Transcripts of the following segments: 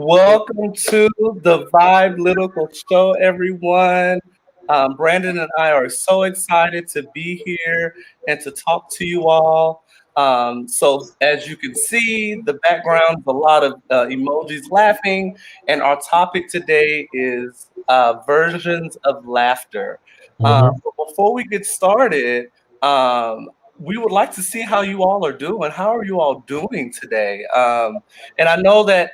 Welcome to the Vibe Lyrical Show, everyone. Brandon and I are so excited to be here and to talk to you all. So, as you can see, the background is a lot of emojis laughing, and our topic today is versions of laughter. Mhm. But before we get started, um, we would like to see how you all are doing. How are you all doing today? And I know that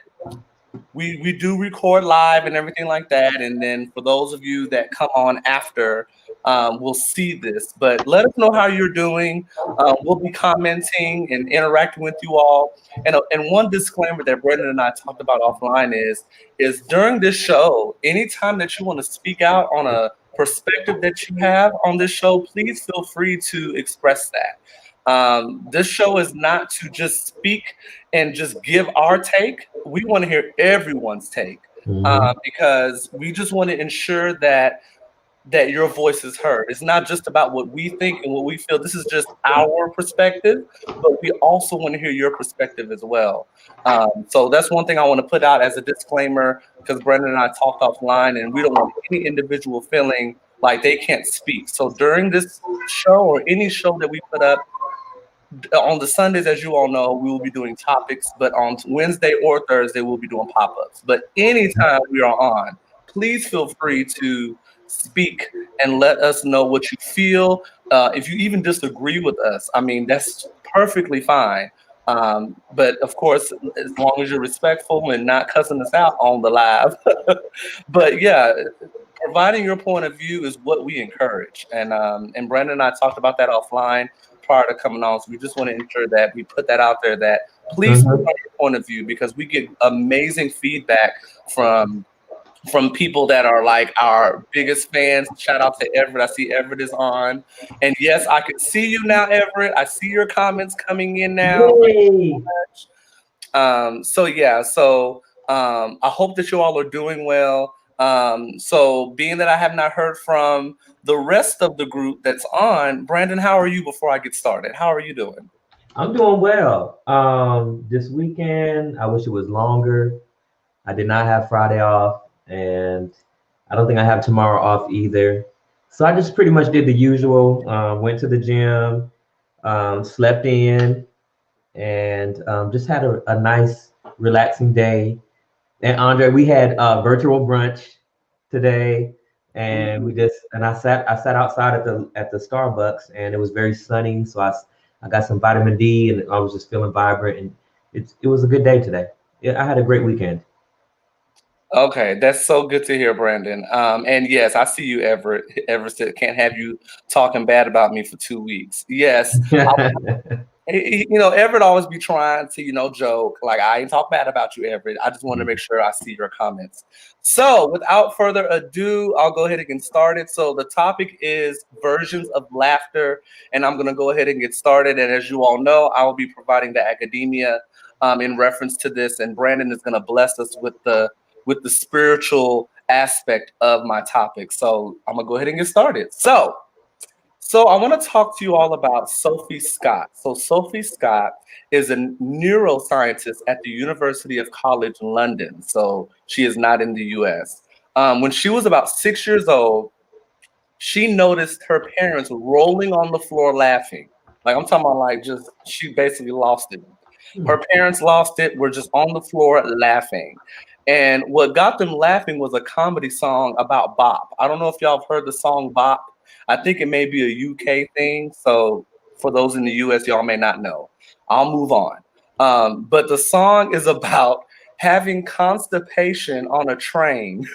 we do record live and everything like that, and then for those of you that come on after, will see this. But let us know how you're doing. We'll be commenting and interacting with you all. And one disclaimer that Brendan and I talked about offline is during this show, anytime that you want to speak out on a perspective that you have on this show, please feel free to express that. This show is not to just speak and just give our take. We want to hear everyone's take, Mhm. because we just want to ensure that your voice is heard. It's not just about what we think and what we feel. This is just our perspective, but we also want to hear your perspective as well. So that's one thing I want to put out as a disclaimer, because Brendan and I talked offline, and we don't want any individual feeling like they can't speak. So during this show or any show that we put up, on the Sundays, as you all know, we will be doing topics, but on Wednesday or Thursday, we'll be doing pop ups. But anytime we are on, please feel free to speak and let us know what you feel. If you even disagree with us, I mean, that's perfectly fine. But of course, as long as you're respectful and not cussing us out on the live. But yeah, providing your point of view is what we encourage. And Brandon and I talked about that offline prior to coming on. So we just want to ensure that we put that out there, that please put Mhm. on your point of view, because we get amazing feedback from from people that are like our biggest fans. Shout out to Everett. I see Everett is on. And yes, I can see you now, Everett. I see your comments coming in now. Thank you Yay! so much. So I hope that you all are doing well. So being that I have not heard from the rest of the group that's on, Brandon, how are you before I get started? How are you doing? I'm doing well. This weekend, I wish it was longer. I did not have Friday off, and I don't think I have tomorrow off either. So I just pretty much did the usual. Went to the gym, slept in, and just had a nice, relaxing day. And Andre, we had virtual brunch today, and I sat outside at the Starbucks, and it was very sunny, so I got some vitamin D, and I was just feeling vibrant, and it was a good day today. Yeah, I had a great weekend. Okay, that's so good to hear, Brandon. And yes, I see you, Everett. Everett said, can't have you talking bad about me for 2 weeks. Yes, Everett always be trying to, joke. Like, I ain't talk bad about you, Everett. I just want to make sure I see your comments. So, without further ado, I'll go ahead and get started. So, the topic is versions of laughter, and I'm going to go ahead and get started. And as you all know, I will be providing the academia in reference to this, and Brandon is going to bless us with the spiritual aspect of my topic. So, I'm going to go ahead and get started. So I want to talk to you all about Sophie Scott. So Sophie Scott is a neuroscientist at the University of College London. So she is not in the U.S. When she was about 6 years old, she noticed her parents rolling on the floor laughing. Like, I'm talking about, like, just she basically lost it. Her parents lost it, were just on the floor laughing. And what got them laughing was a comedy song about Bop. I don't know if y'all have heard the song Bop. I think it may be a UK thing. So for those in the US, y'all may not know. I'll move on. But the song is about having constipation on a train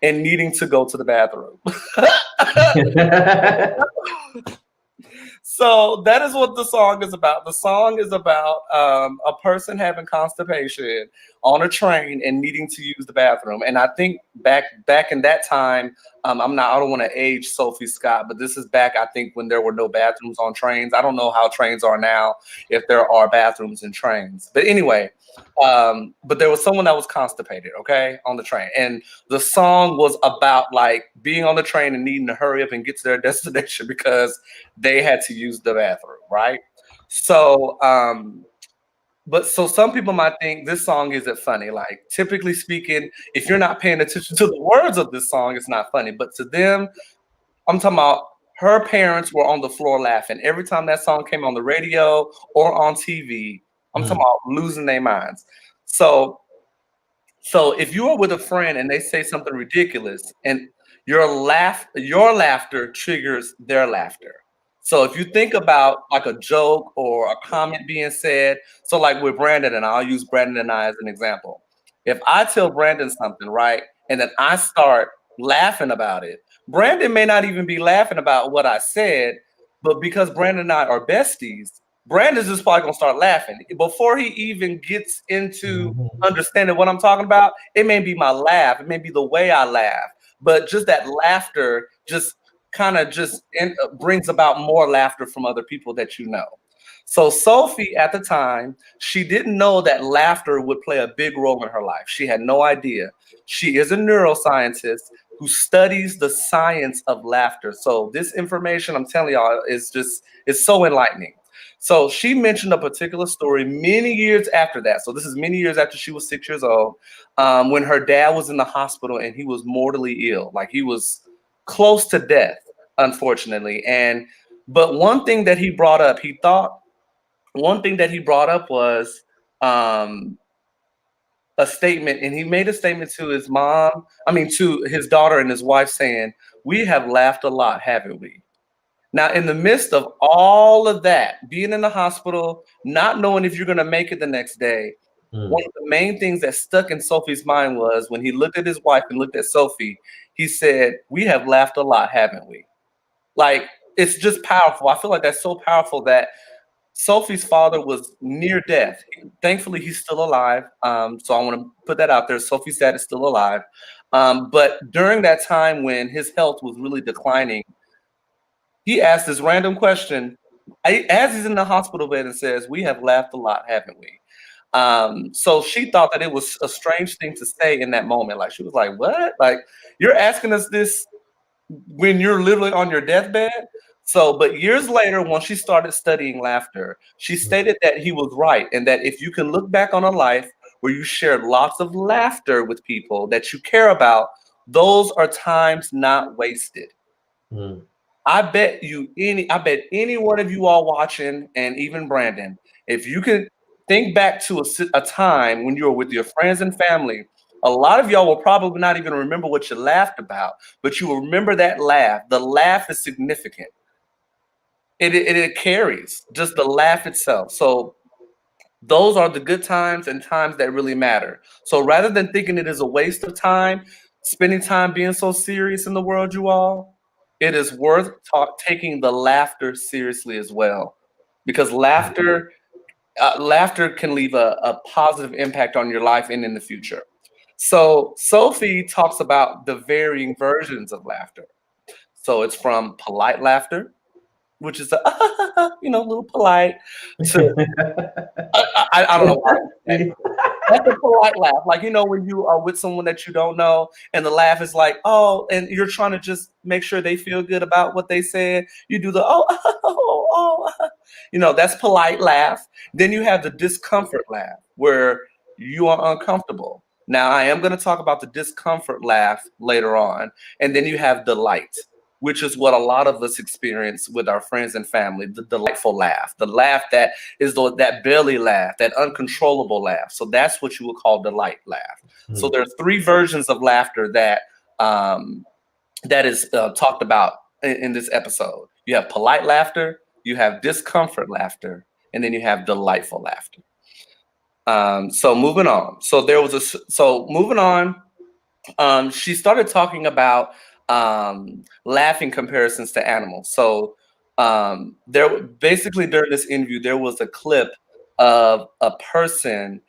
and needing to go to the bathroom. So that is what the song is about. The song is about a person having constipation on a train and needing to use the bathroom. And I think back in that time, I don't want to age Sophie Scott, but this is back, I think, when there were no bathrooms on trains. I don't know how trains are now, if there are bathrooms in trains. But anyway, but there was someone that was constipated, okay, on the train. And the song was about like being on the train and needing to hurry up and get to their destination because they had to use the bathroom, right? So But so some people might think this song isn't funny. Like typically speaking, if you're not paying attention to the words of this song, it's not funny. But to them, I'm talking about her parents were on the floor laughing every time that song came on the radio or on TV. I'm talking about losing their minds. So if you are with a friend and they say something ridiculous and your laughter triggers their laughter. So if you think about like a joke or a comment being said, so like with Brandon, and I'll use Brandon and I as an example. If I tell Brandon something, right, and then I start laughing about it, Brandon may not even be laughing about what I said, but because Brandon and I are besties, Brandon's just probably gonna start laughing before he even gets into understanding what I'm talking about. It may be my laugh, it may be the way I laugh, but just that laughter just kind of just brings about more laughter from other people that you know. So Sophie at the time, she didn't know that laughter would play a big role in her life. She had no idea. She is a neuroscientist who studies the science of laughter. So this information I'm telling y'all is so enlightening. So she mentioned a particular story many years after that. So this is many years after she was 6 years old, when her dad was in the hospital and he was mortally ill. Like he was close to death, unfortunately. But one thing that he brought up, was a statement, and he made a statement to his to his daughter and his wife saying, "We have laughed a lot, haven't we?" Now, in the midst of all of that, being in the hospital, not knowing if you're going to make it the next day, one of the main things that stuck in Sophie's mind was when he looked at his wife and looked at Sophie, he said, "We have laughed a lot, haven't we?" Like, it's just powerful. I feel like that's so powerful that Sophie's father was near death. Thankfully, he's still alive. So I want to put that out there. Sophie's dad is still alive. But during that time when his health was really declining, he asked this random question as he's in the hospital bed and says, "We have laughed a lot, haven't we?" So she thought that it was a strange thing to say in that moment. Like she was like, "What? Like you're asking us this when you're literally on your deathbed?" So, but years later, when she started studying laughter, she stated that he was right, and that if you can look back on a life where you shared lots of laughter with people that you care about, those are times not wasted. I bet any one of you all watching, and even Brandon, if you can think back to a time when you were with your friends and family, a lot of y'all will probably not even remember what you laughed about, but you will remember that laugh. The laugh is significant. It carries just the laugh itself. So those are the good times and times that really matter. So rather than thinking it is a waste of time, spending time being so serious in the world, you all, it is worth taking the laughter seriously as well, because laughter can leave a positive impact on your life and in the future. So Sophie talks about the varying versions of laughter. So it's from polite laughter, which is a little polite, to I don't know why. That's a polite laugh. Like, when you are with someone that you don't know and the laugh is like, oh, and you're trying to just make sure they feel good about what they said. You do the, that's polite laugh. Then you have the discomfort laugh where you are uncomfortable. Now, I am going to talk about the discomfort laugh later on. And then you have delight, which is what a lot of us experience with our friends and family, the delightful laugh, the laugh that is that belly laugh, that uncontrollable laugh. So that's what you would call delight laugh. So there's three versions of laughter that is talked about in this episode. You have polite laughter, you have discomfort laughter, and then you have delightful laughter. So moving on. She started talking about laughing comparisons to animals. So there basically during this interview, there was a clip of a person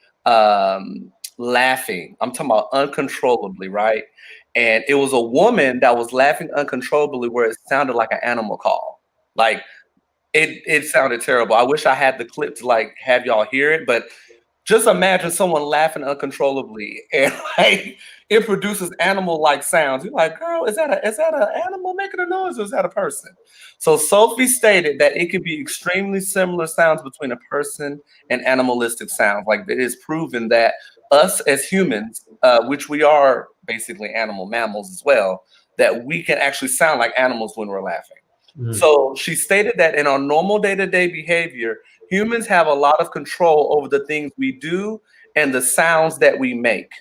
laughing. I'm talking about uncontrollably, right? And it was a woman that was laughing uncontrollably where it sounded like an animal call. Like it sounded terrible. I wish I had the clip to like have y'all hear it, but just imagine someone laughing uncontrollably and like it produces animal-like sounds. You're like, girl, is that an animal making a noise, or is that a person? So Sophie stated that it could be extremely similar sounds between a person and animalistic sounds. Like it is proven that us as humans, which we are basically animal mammals as well, that we can actually sound like animals when we're laughing. So she stated that in our normal day-to-day behavior, humans have a lot of control over the things we do and the sounds that we make.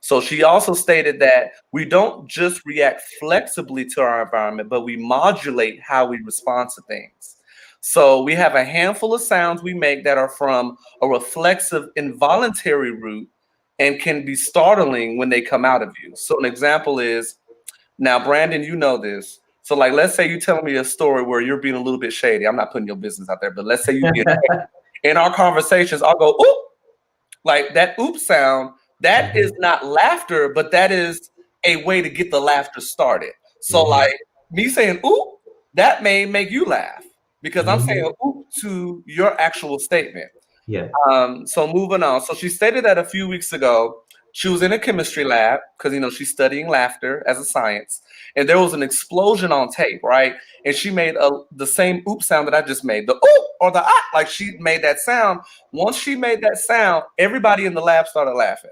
So she also stated that we don't just react flexibly to our environment, but we modulate how we respond to things. So we have a handful of sounds we make that are from a reflexive involuntary root and can be startling when they come out of you. So an example is, now, Brandon, you know this. So like, let's say you're telling me a story where you're being a little bit shady. I'm not putting your business out there, but let's say you get in our conversations, I'll go, oop, like that oop sound. That is not laughter, but that is a way to get the laughter started. So like me saying oop, that may make you laugh because I'm saying oop to your actual statement. Yeah. So moving on. So she stated that a few weeks ago, she was in a chemistry lab because, she's studying laughter as a science. And there was an explosion on tape, right? And she made the same oop sound that I just made, the oop or the ah, like she made that sound. Once she made that sound, everybody in the lab started laughing.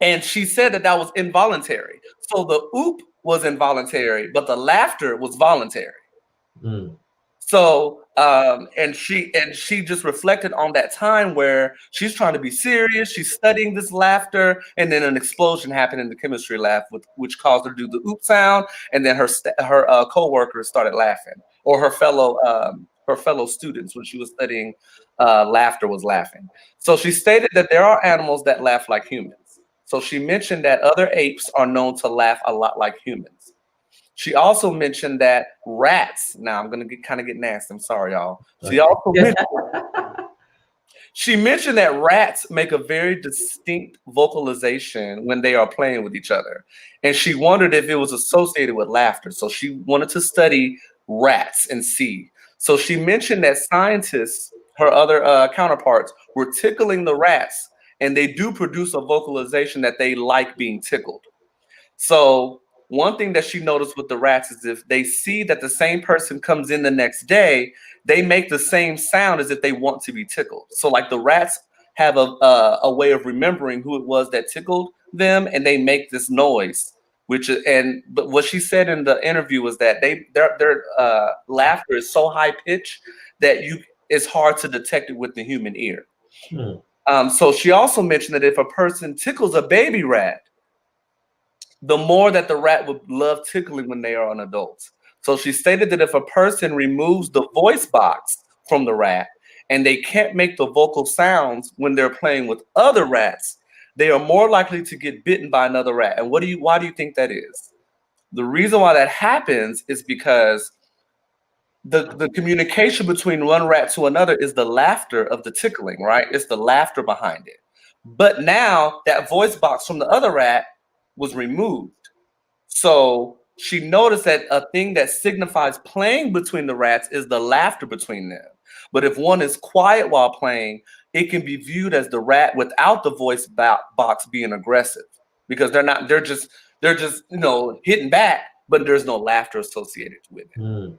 And she said that was involuntary. So the oop was involuntary, but the laughter was voluntary. So, and she just reflected on that time where she's trying to be serious. She's studying this laughter, and then an explosion happened in the chemistry lab, which caused her to do the oop sound. And then her coworkers started laughing, or her fellow students when she was studying laughter was laughing. So she stated that there are animals that laugh like humans. So she mentioned that other apes are known to laugh a lot like humans. She also mentioned that rats. Now I'm gonna get nasty. I'm sorry, y'all. She mentioned that rats make a very distinct vocalization when they are playing with each other, and she wondered if it was associated with laughter. So she wanted to study rats and see. So she mentioned that scientists, her other counterparts, were tickling the rats, and they do produce a vocalization that they like being tickled. So one thing that she noticed with the rats is if they see that the same person comes in the next day, they make the same sound as if they want to be tickled. So like the rats have a way of remembering who it was that tickled them, and they make this noise. But what she said in the interview was that their laughter is so high pitched that it's hard to detect it with the human ear. So she also mentioned that if a person tickles a baby rat, the more that the rat would love tickling when they are an adult. So she stated that if a person removes the voice box from the rat and they can't make the vocal sounds when they're playing with other rats, they are more likely to get bitten by another rat. And why do you think that is? The reason why that happens is because the communication between one rat to another is the laughter of the tickling, right? It's the laughter behind it. But now that voice box from the other rat was removed. So she noticed that a thing that signifies playing between the rats is the laughter between them. But if one is quiet while playing, it can be viewed as the rat without the voice box being aggressive, because they're just hitting back, but there's no laughter associated with it.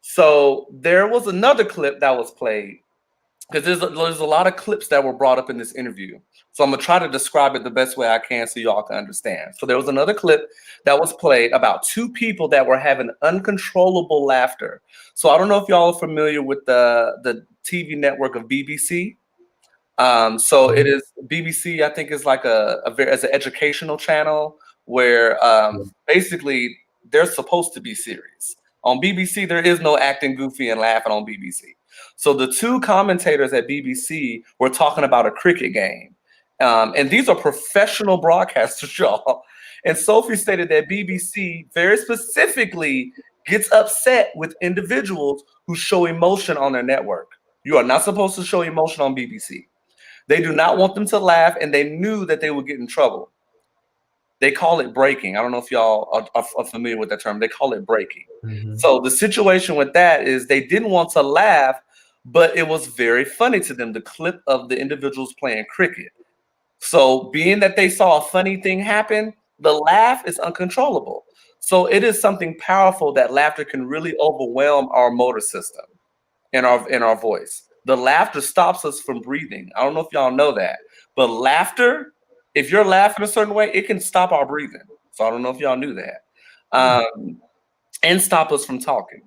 So there was another clip that was played, because there's a lot of clips that were brought up in this interview. So I'm going to try to describe it the best way I can so y'all can understand. So there was another clip that was played about two people that were having uncontrollable laughter. So I don't know if y'all are familiar with the TV network of BBC. So it is BBC, I think, is like as an educational channel where basically they're supposed to be serious. On BBC, there is no acting goofy and laughing on BBC. So the two commentators at BBC were talking about a cricket game. And these are professional broadcasters, y'all. And Sophie stated that BBC very specifically gets upset with individuals who show emotion on their network. You are not supposed to show emotion on BBC. They do not want them to laugh, and they knew that they would get in trouble. They call it breaking. I don't know if y'all are familiar with that term. They call it breaking. So the situation with that is they didn't want to laugh, but it was very funny to them, the clip of the individuals playing cricket. So being that they saw a funny thing happen, the laugh is uncontrollable. So it is something powerful that laughter can really overwhelm our motor system in our voice. The laughter stops us from breathing. I don't know if y'all know that, but laughter, if you're laughing a certain way, it can stop our breathing. So I don't know if y'all knew that, and stop us from talking.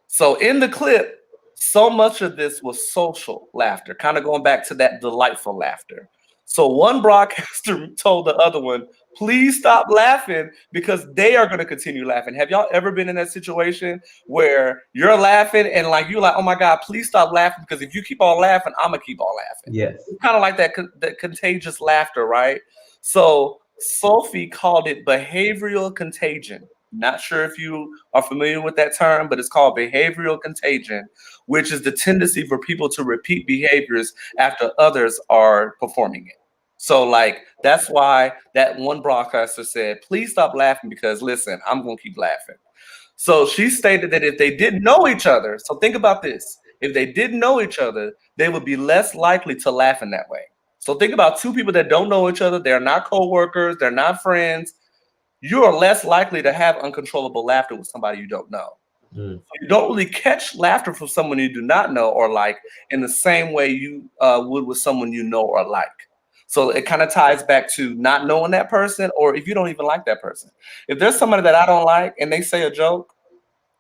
So in the clip, so much of this was social laughter, kind of going back to that delightful laughter. So one broadcaster told the other one, please stop laughing because they are going to continue laughing. Have y'all ever been in that situation where you're laughing and like you're like, oh my God, please stop laughing because if you keep on laughing, I'm going to keep on laughing. Yes. It's kind of like that contagious laughter, right? So Sophie called it behavioral contagion. Not sure if you are familiar with that term, but it's called behavioral contagion, which is the tendency for people to repeat behaviors after others are performing it. So, like, that's why that one broadcaster said, please stop laughing because, listen, I'm going to keep laughing. So she stated that if they didn't know each other, so think about this, if they didn't know each other, they would be less likely to laugh in that way. So think about two people that don't know each other, they're not co-workers, they're not friends, you are less likely to have uncontrollable laughter with somebody you don't know. Mm. So you don't really catch laughter from someone you do not know or like in the same way you would with someone you know or like. So it kind of ties back to not knowing that person, or if you don't even like that person. If there's somebody that I don't like and they say a joke,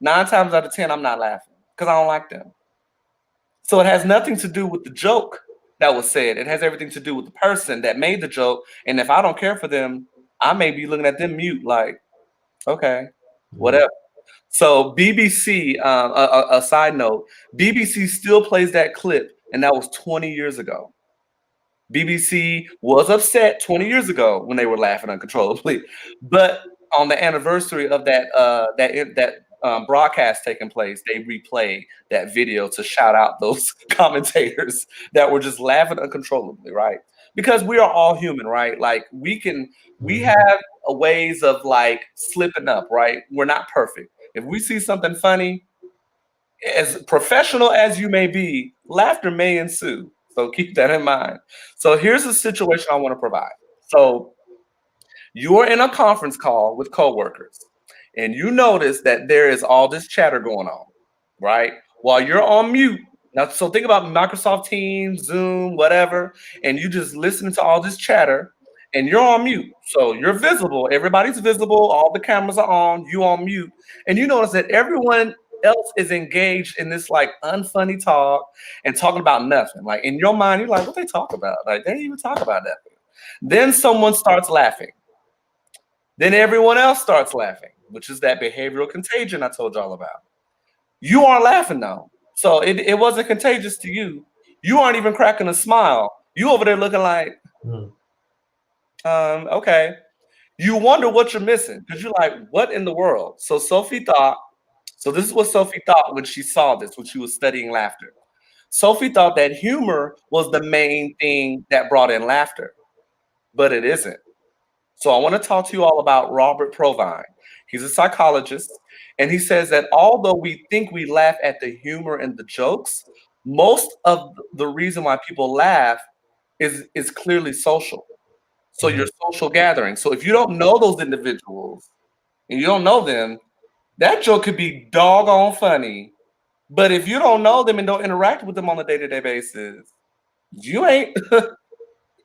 9 times out of 10, I'm not laughing because I don't like them. So it has nothing to do with the joke that was said. It has everything to do with the person that made the joke. And if I don't care for them, I may be looking at them mute like, okay, whatever. So BBC, a side note, BBC still plays that clip, and that was 20 years ago. BBC was upset 20 years ago when they were laughing uncontrollably, but on the anniversary of that broadcast taking place, they replayed that video to shout out those commentators that were just laughing uncontrollably, right? Because we are all human, right? Like we have ways of like slipping up, right? We're not perfect. If we see something funny, as professional as you may be, laughter may ensue. So keep that in mind. So here's the situation I want to provide. So you're in a conference call with coworkers, and you notice that there is all this chatter going on, right? While you're on mute. Now, so think about Microsoft Teams, Zoom, whatever, and you just listening to all this chatter, and you're on mute. So you're visible. Everybody's visible. All the cameras are on. You on mute, and you notice that everyone else is engaged in this like unfunny talk and talking about nothing. Like in your mind, you're like, what they talk about? Like they didn't even talk about that. Then someone starts laughing. Then everyone else starts laughing, which is that behavioral contagion I told y'all about. You aren't laughing though. So it wasn't contagious to you. You aren't even cracking a smile. You over there looking like, okay. You wonder what you're missing because you're like, what in the world? So this is what Sophie thought when she saw this, when she was studying laughter. Sophie thought that humor was the main thing that brought in laughter, but it isn't. So I want to talk to you all about Robert Provine. He's a psychologist, and he says that although we think we laugh at the humor and the jokes, most of the reason why people laugh is clearly social. So your social gathering. So if you don't know those individuals and you don't know them, that joke could be doggone funny. But if you don't know them and don't interact with them on a day-to-day basis, you ain't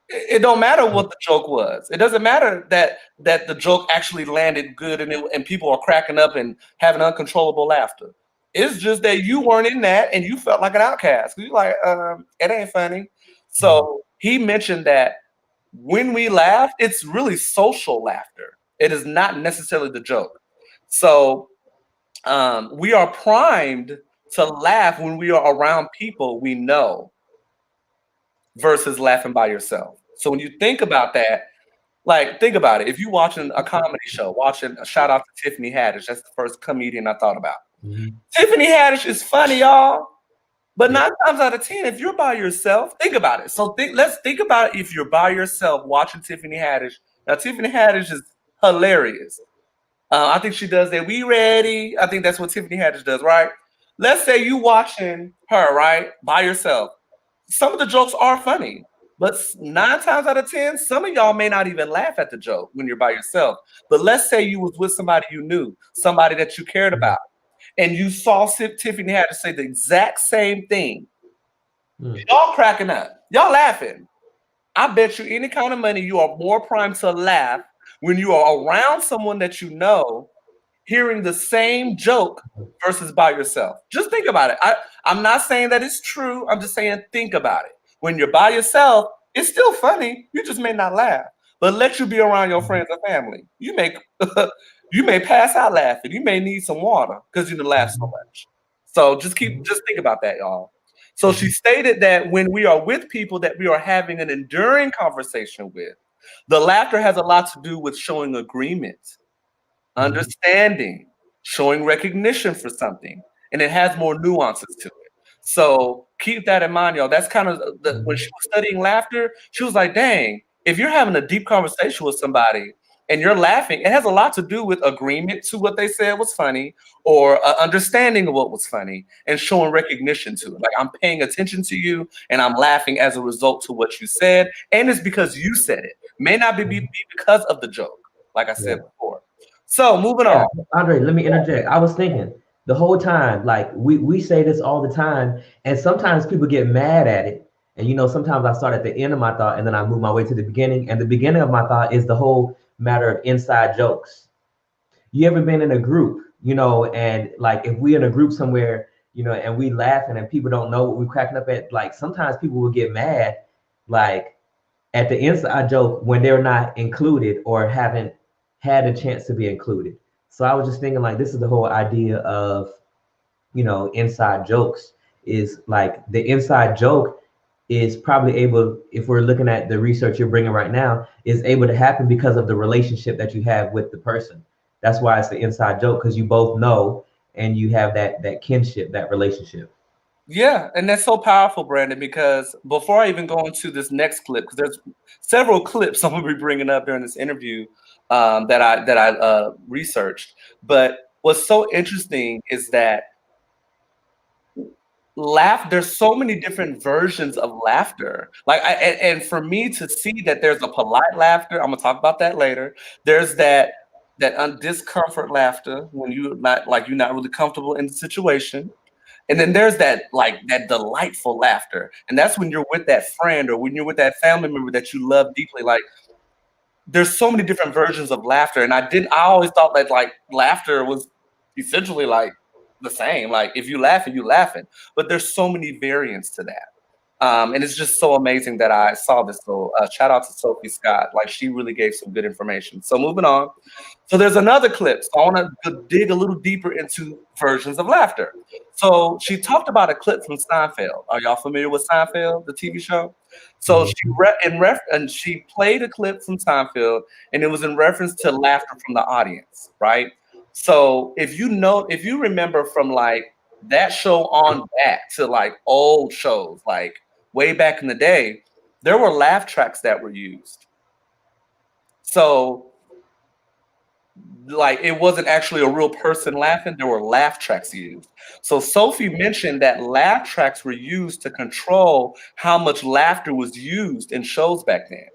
it don't matter what the joke was. It doesn't matter that the joke actually landed good and people are cracking up and having uncontrollable laughter. It's just that you weren't in that and you felt like an outcast. You're like, it ain't funny. So he mentioned that when we laugh, it's really social laughter. It is not necessarily the joke. So we are primed to laugh when we are around people we know versus laughing by yourself. So when you think about that, like think about it. If you're watching a comedy show, watching a shout out to Tiffany Haddish, that's the first comedian I thought about. Tiffany Haddish is funny, y'all. But 9 times out of 10, if you're by yourself, think about it. So let's think about if you're by yourself watching Tiffany Haddish. Now, Tiffany Haddish is hilarious. I think she does that. We ready? I think that's what Tiffany Haddish does, right? Let's say you watching her, right, by yourself. Some of the jokes are funny, But 9 times out of 10, some of y'all may not even laugh at the joke when you're by yourself. But let's say you was with somebody you knew, somebody that you cared about, and you saw Tiffany had to say the exact same thing. Y'all cracking up. Y'all laughing. I bet you any kind of money you are more primed to laugh when you are around someone that you know hearing the same joke versus by yourself. Just think about it. I'm not saying that it's true. I'm just saying think about it. When you're by yourself, it's still funny. You just may not laugh. But let you be around your friends and family. You may you may pass out laughing. You may need some water because you laugh so much. So just think about that, y'all. So she stated that when we are with people that we are having an enduring conversation with, the laughter has a lot to do with showing agreement, understanding, showing recognition for something, and it has more nuances to it. So keep that in mind, y'all. That's kind of when she was studying laughter, she was like, dang, if you're having a deep conversation with somebody and you're laughing, it has a lot to do with agreement to what they said was funny or understanding of what was funny and showing recognition to it. Like, I'm paying attention to you and I'm laughing as a result to what you said. And it's because you said it. May not be because of the joke, like I said before. So moving on. Andre, let me interject. I was thinking the whole time, like we say this all the time, and sometimes people get mad at it. And sometimes I start at the end of my thought and then I move my way to the beginning. And the beginning of my thought is the whole matter of inside jokes. You ever been in a group, and like if we're in a group somewhere, and we laughing and people don't know what we're cracking up at, like sometimes people will get mad, like at the inside joke when they're not included or haven't had a chance to be included. So I was just thinking, like, this is the whole idea of, inside jokes is like the inside joke is probably able, if we're looking at the research you're bringing right now, is able to happen because of the relationship that you have with the person. That's why it's the inside joke, because you both know and you have that kinship, that relationship. Yeah, and that's so powerful, Brandon, because before I even go into this next clip, because there's several clips I'm going to be bringing up during this interview that I researched. But what's so interesting is that there's so many different versions of laughter. Like, and for me to see that there's a polite laughter, I'm going to talk about that later. There's that discomfort laughter when you're not really comfortable in the situation. And then there's that delightful laughter. And that's when you're with that friend or when you're with that family member that you love deeply. Like, there's so many different versions of laughter. And I always thought that like laughter was essentially like the same. Like, if you laughing, you laughing. But there's so many variants to that. And it's just so amazing that I saw this. So shout out to Sophie Scott. Like, she really gave some good information. So moving on. So there's another clip. So I want to dig a little deeper into versions of laughter. So she talked about a clip from Seinfeld. Are y'all familiar with Seinfeld, the TV show? So she played a clip from Seinfeld, and it was in reference to laughter from the audience, right? So if you remember from like that show on back to like old shows, like way back in the day, there were laugh tracks that were used. So like, it wasn't actually a real person laughing, there were laugh tracks used. So Sophie mentioned that laugh tracks were used to control how much laughter was used in shows back then,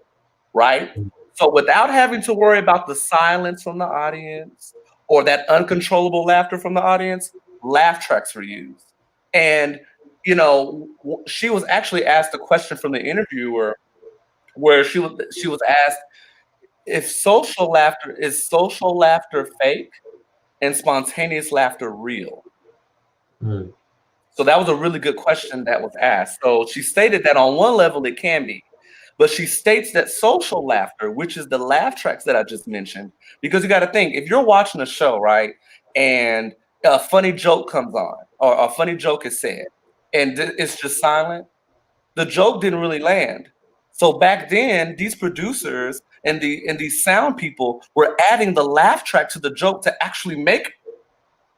right? So without having to worry about the silence from the audience or that uncontrollable laughter from the audience, laugh tracks were used. And she was actually asked a question from the interviewer where she was asked, is social laughter fake and spontaneous laughter real? So that was a really good question that was asked. So she stated that on one level it can be, but she states that social laughter, which is the laugh tracks that I just mentioned, because you got to think, if you're watching a show, right, and a funny joke comes on or a funny joke is said and it's just silent, the joke didn't really land. So back then, these producers and these sound people were adding the laugh track to the joke to actually make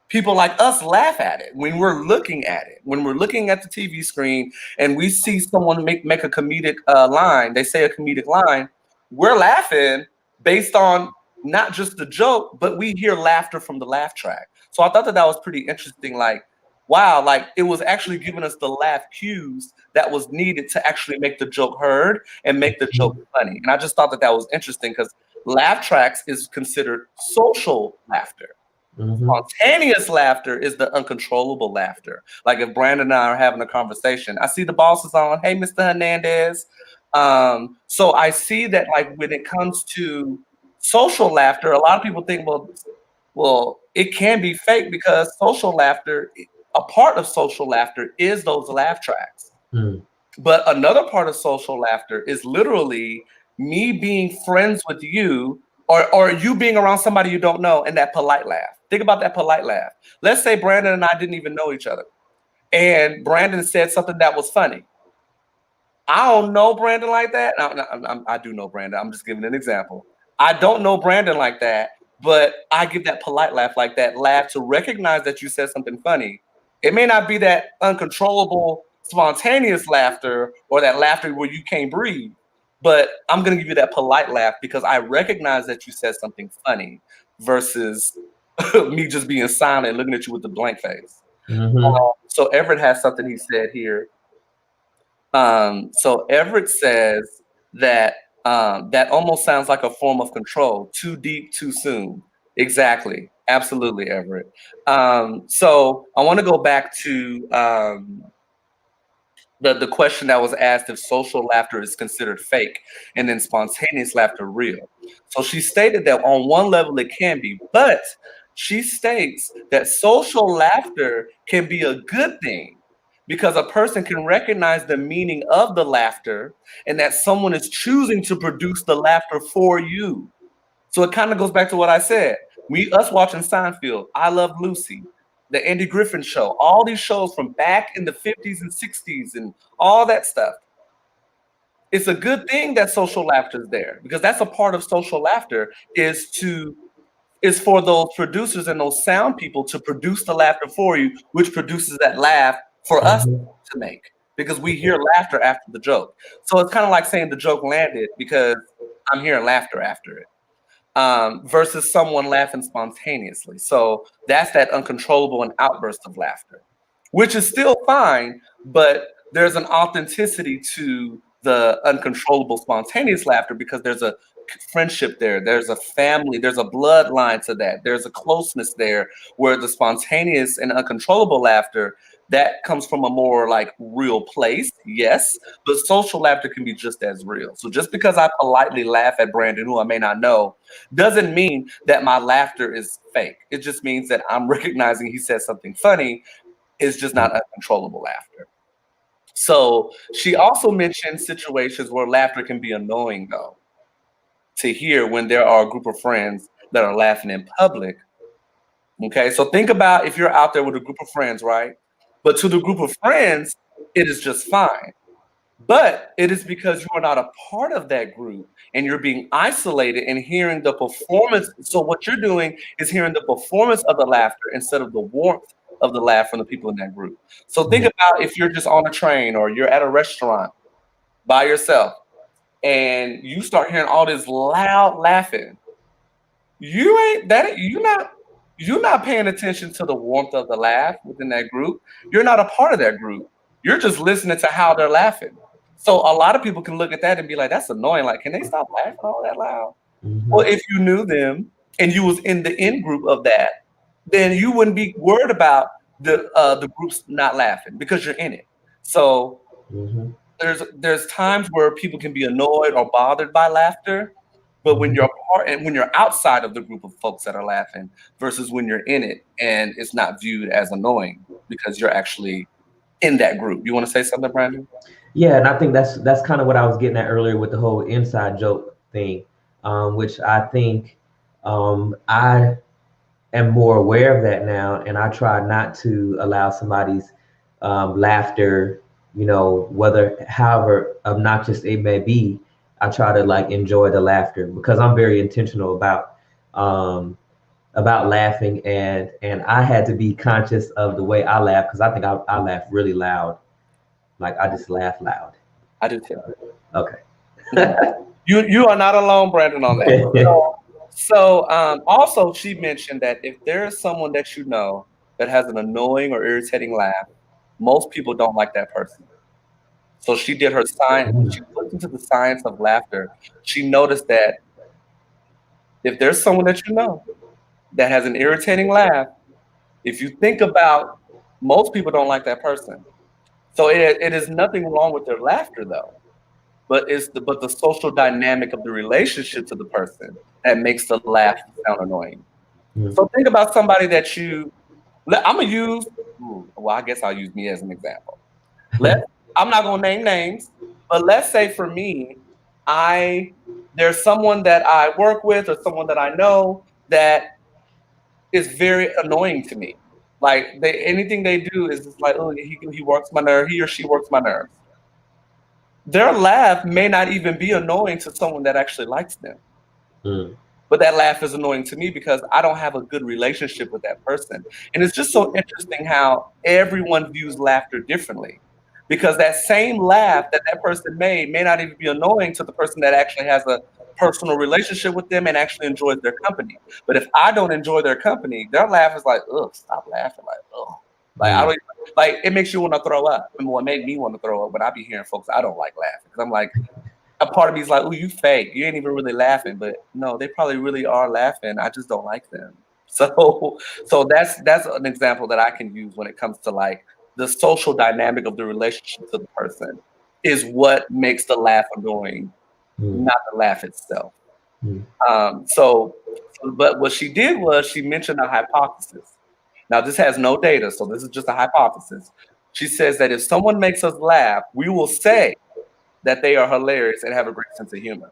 people like us laugh at it when we're looking at it. When we're looking at the TV screen and we see someone make a comedic line, they say a comedic line, we're laughing based on not just the joke, but we hear laughter from the laugh track. So I thought that was pretty interesting. Like, wow, like it was actually giving us the laugh cues that was needed to actually make the joke heard and make the joke funny. And I just thought that that was interesting because laugh tracks is considered social laughter. Spontaneous laughter is the uncontrollable laughter. Like if Brandon and I are having a conversation, I see the boss is on. Hey, Mr. Hernandez. So I see that like when it comes to social laughter, a lot of people think, well, it can be fake because social laughter, a part of social laughter is those laugh tracks. But another part of social laughter is literally me being friends with you or you being around somebody you don't know and that polite laugh. Think about that polite laugh. Let's say Brandon and I didn't even know each other and Brandon said something that was funny. I don't know Brandon like that. I do know Brandon. I'm just giving an example. I don't know Brandon like that, but I give that polite laugh like that laugh to recognize that you said something funny. It may not be that uncontrollable, spontaneous laughter or that laughter where you can't breathe, but I'm going to give you that polite laugh because I recognize that you said something funny versus me just being silent, looking at you with a blank face. So Everett has something he said here. So Everett says that that almost sounds like a form of control. Too deep, too soon. Exactly. Absolutely, Everett. So I want to go back to the question that was asked if social laughter is considered fake and then spontaneous laughter real. So she stated that on one level it can be, but she states that social laughter can be a good thing because a person can recognize the meaning of the laughter and that someone is choosing to produce the laughter for you. So it kind of goes back to what I said. Us watching Seinfeld, I Love Lucy, the Andy Griffin Show, all these shows from back in the 50s and 60s and all that stuff. It's a good thing that social laughter is there because that's a part of social laughter is for those producers and those sound people to produce the laughter for you, which produces that laugh for us to make because we hear laughter after the joke. So it's kind of like saying the joke landed because I'm hearing laughter after it. Versus someone laughing spontaneously. So that's that uncontrollable and outburst of laughter, which is still fine, but there's an authenticity to the uncontrollable spontaneous laughter because there's a friendship there, there's a family, there's a bloodline to that, there's a closeness there where the spontaneous and uncontrollable laughter that comes from a more like real place, yes, but social laughter can be just as real. So just because I politely laugh at Brandon, who I may not know, doesn't mean that my laughter is fake. It just means that I'm recognizing he said something funny. It's just not uncontrollable laughter. So she also mentioned situations where laughter can be annoying, though, to hear when there are a group of friends that are laughing in public. Okay, so think about if you're out there with a group of friends, right? But to the group of friends, it is just fine. But it is because you are not a part of that group and you're being isolated and hearing the performance. So what you're doing is hearing the performance of the laughter instead of the warmth of the laugh from the people in that group. So think about if you're just on a train or you're at a restaurant by yourself and you start hearing all this loud laughing. You're not paying attention to the warmth of the laugh within that group. You're not a part of that group. You're just listening to how they're laughing. So a lot of people can look at that and be like, that's annoying. Like, can they stop laughing all that loud? Well, if you knew them and you was in the in group of that, then you wouldn't be worried about the groups not laughing because you're in it. So there's times where people can be annoyed or bothered by laughter. But when you're part and when you're outside of the group of folks that are laughing versus when you're in it and it's not viewed as annoying because you're actually in that group. You want to say something, Brandon? Yeah, and I think that's kind of what I was getting at earlier with the whole inside joke thing, which I think I am more aware of that now, and I try not to allow somebody's laughter, however obnoxious it may be. I try to like enjoy the laughter because I'm very intentional about laughing, and I had to be conscious of the way I laugh because I think I laugh really loud. Like I just laugh loud. I do too. Okay. You are not alone, Brandon, on that. So also she mentioned that if there is someone that you know that has an annoying or irritating laugh, most people don't like that person. So she did her science. When she looked into the science of laughter, she noticed that if there's someone that you know that has an irritating laugh, if you think about, most people don't like that person. So it is nothing wrong with their laughter though, but the social dynamic of the relationship to the person that makes the laugh sound annoying. So think about somebody that I'm gonna use. Well, I guess I'll use me as an example. I'm not gonna name names, but let's say for me, there's someone that I work with or someone that I know that is very annoying to me. Like anything they do is just like, oh, he works my nerve, he or she works my nerves. Their laugh may not even be annoying to someone that actually likes them. But that laugh is annoying to me because I don't have a good relationship with that person. And it's just so interesting how everyone views laughter differently. Because that same laugh that person made may not even be annoying to the person that actually has a personal relationship with them and actually enjoys their company. But if I don't enjoy their company, their laugh is like, ugh, stop laughing. Like, ugh. Like, I don't like, it makes you want to throw up. And what made me want to throw up when I be hearing folks, I don't like laughing. Because I'm like, a part of me is like, oh, you fake. You ain't even really laughing. But no, they probably really are laughing. I just don't like them. So that's an example that I can use when it comes to like the social dynamic of the relationship to the person is what makes the laugh annoying, not the laugh itself. But what she did was she mentioned a hypothesis. Now, this has no data, so this is just a hypothesis. She says that if someone makes us laugh, we will say that they are hilarious and have a great sense of humor.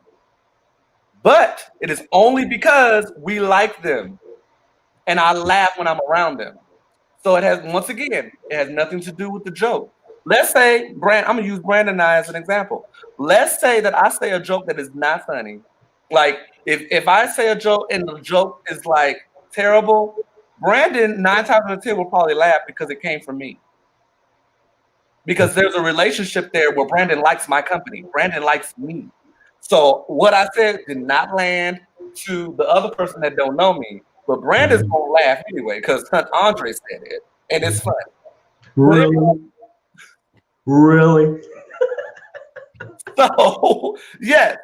But it is only because we like them and I laugh when I'm around them. So it has, once again, it has nothing to do with the joke. Let's say, I'm going to use Brandon and I as an example. Let's say that I say a joke that is not funny. Like, if I say a joke and the joke is like terrible, Brandon, 9 times out of 10, will probably laugh because it came from me. Because there's a relationship there where Brandon likes my company. Brandon likes me. So what I said did not land to the other person that don't know me. But Brandon's going to laugh anyway because Andre said it. And it's funny. Really? Yeah.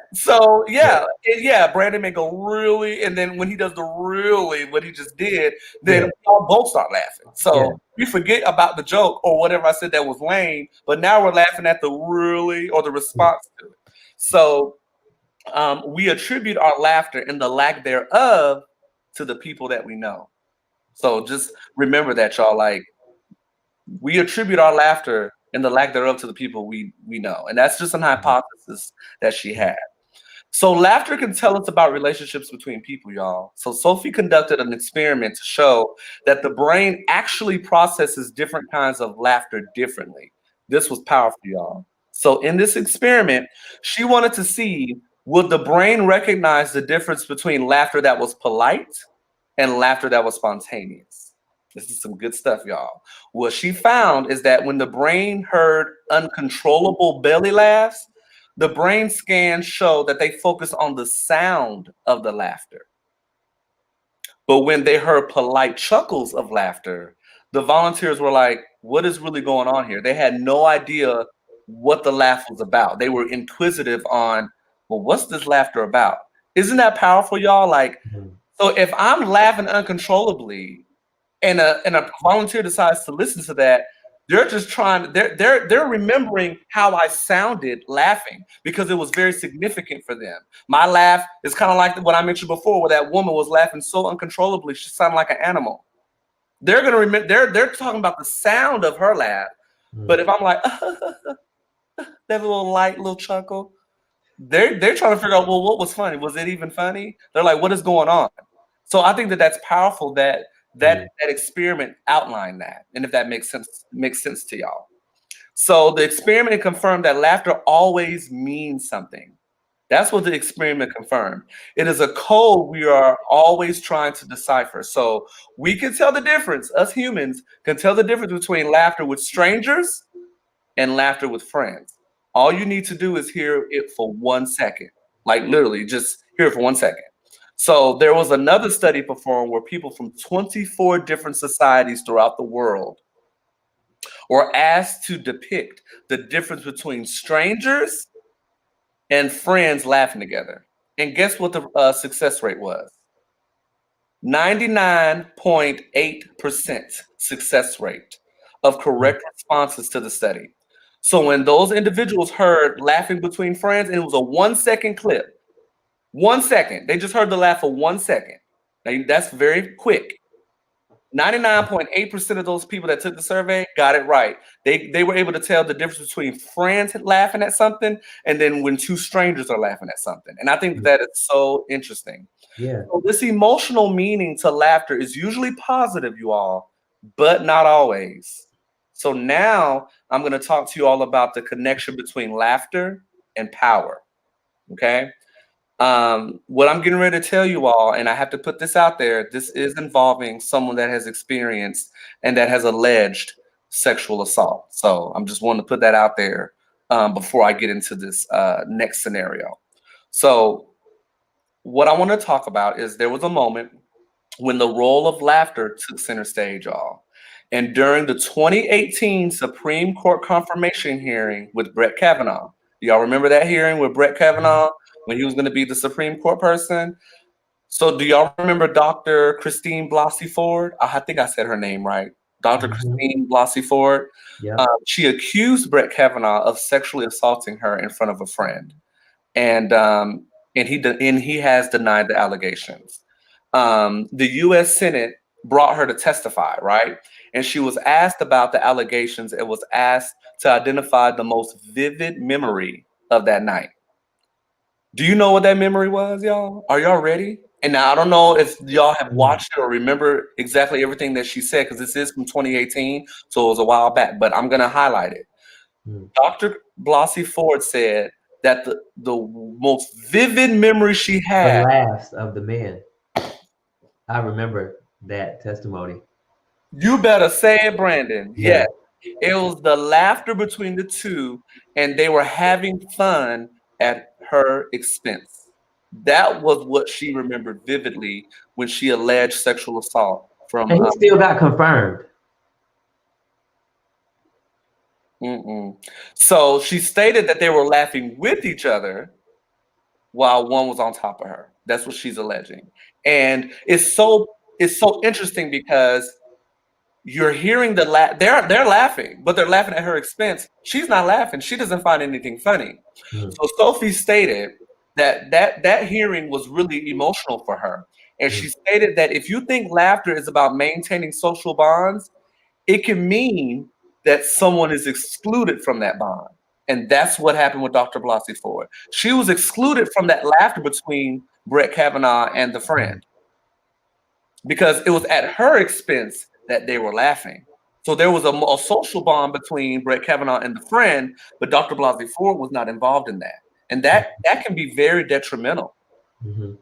Brandon may go really, and then when he does the really, what he just did, then we all both start laughing. So we forget about the joke or whatever I said that was lame, but now we're laughing at the really or the response to it. So we attribute our laughter and the lack thereof to the people that we know. So just remember that, y'all. Like, we attribute our laughter and the lack thereof to the people we know. And that's just an hypothesis that she had. So laughter can tell us about relationships between people, y'all. So Sophie conducted an experiment to show that the brain actually processes different kinds of laughter differently. This was powerful, y'all. So in this experiment, she wanted to see, would the brain recognize the difference between laughter that was polite and laughter that was spontaneous? This is some good stuff, y'all. What she found is that when the brain heard uncontrollable belly laughs, the brain scans show that they focus on the sound of the laughter. But when they heard polite chuckles of laughter, the volunteers were like, what is really going on here? They had no idea what the laugh was about. They were inquisitive on, well, what's this laughter about? Isn't that powerful, y'all? Like, so if I'm laughing uncontrollably, and a volunteer decides to listen to that, they're just they're remembering how I sounded laughing because it was very significant for them. My laugh is kind of like what I mentioned before, where that woman was laughing so uncontrollably, she sounded like an animal. They're gonna remember. They're talking about the sound of her laugh. But if I'm like that little light little chuckle, they're trying to figure out, well, what was funny? Was it even funny? They're like, what is going on? So I think that's powerful that experiment outlined that, and if that makes sense to y'all. So the experiment confirmed that laughter always means something. That's what the experiment confirmed. It is a code we are always trying to decipher. So we can tell the difference, us humans can tell the difference between laughter with strangers and laughter with friends. All you need to do is hear it for 1 second. Like literally just hear it for 1 second. So there was another study performed where people from 24 different societies throughout the world were asked to depict the difference between strangers and friends laughing together. And guess what the success rate was? 99.8% success rate of correct responses to the study. So when those individuals heard laughing between friends, and it was a 1 second clip, 1 second, they just heard the laugh for 1 second. Now, that's very quick. 99.8% of those people that took the survey got it right. They were able to tell the difference between friends laughing at something and then when two strangers are laughing at something. And I think that is so interesting. Yeah. So this emotional meaning to laughter is usually positive, you all, but not always. So now I'm going to talk to you all about the connection between laughter and power. Okay. What I'm getting ready to tell you all, and I have to put this out there, this is involving someone that has experienced and that has alleged sexual assault. So I'm just wanting to put that out there before I get into this next scenario. So what I want to talk about is there was a moment when the role of laughter took center stage, y'all. And during the 2018 Supreme Court confirmation hearing with Brett Kavanaugh, do y'all remember that hearing with Brett Kavanaugh when he was going to be the Supreme Court person? So do y'all remember Dr. Christine Blasey Ford? I think I said her name right. Doctor Christine Blasey Ford. Yeah. She accused Brett Kavanaugh of sexually assaulting her in front of a friend. And he has denied the allegations. The U.S. Senate brought her to testify, right? And she was asked about the allegations and was asked to identify the most vivid memory of that night. Do you know what that memory was, y'all? Are y'all ready? And now I don't know if y'all have watched it or remember exactly everything that she said, because this is from 2018, so it was a while back, but I'm going to highlight it. Dr. Blasey Ford said that the most vivid memory she had. The last of the men. I remember that testimony. You better say it, Brandon. Yeah. Yes. It was the laughter between the two, and they were having fun at her expense. That was what she remembered vividly when she alleged sexual assault from. And he still got confirmed. So she stated that they were laughing with each other while one was on top of her. That's what she's alleging. And it's so interesting because you're hearing the they're laughing, but they're laughing at her expense. She's not laughing. She doesn't find anything funny. So Sophie stated that hearing was really emotional for her. And she stated that if you think laughter is about maintaining social bonds, it can mean that someone is excluded from that bond. And that's what happened with Dr. Blasey Ford. She was excluded from that laughter between Brett Kavanaugh and the friend because it was at her expense that they were laughing. So there was a social bond between Brett Kavanaugh and the friend, but Dr. Blasey Ford was not involved in that. And that can be very detrimental,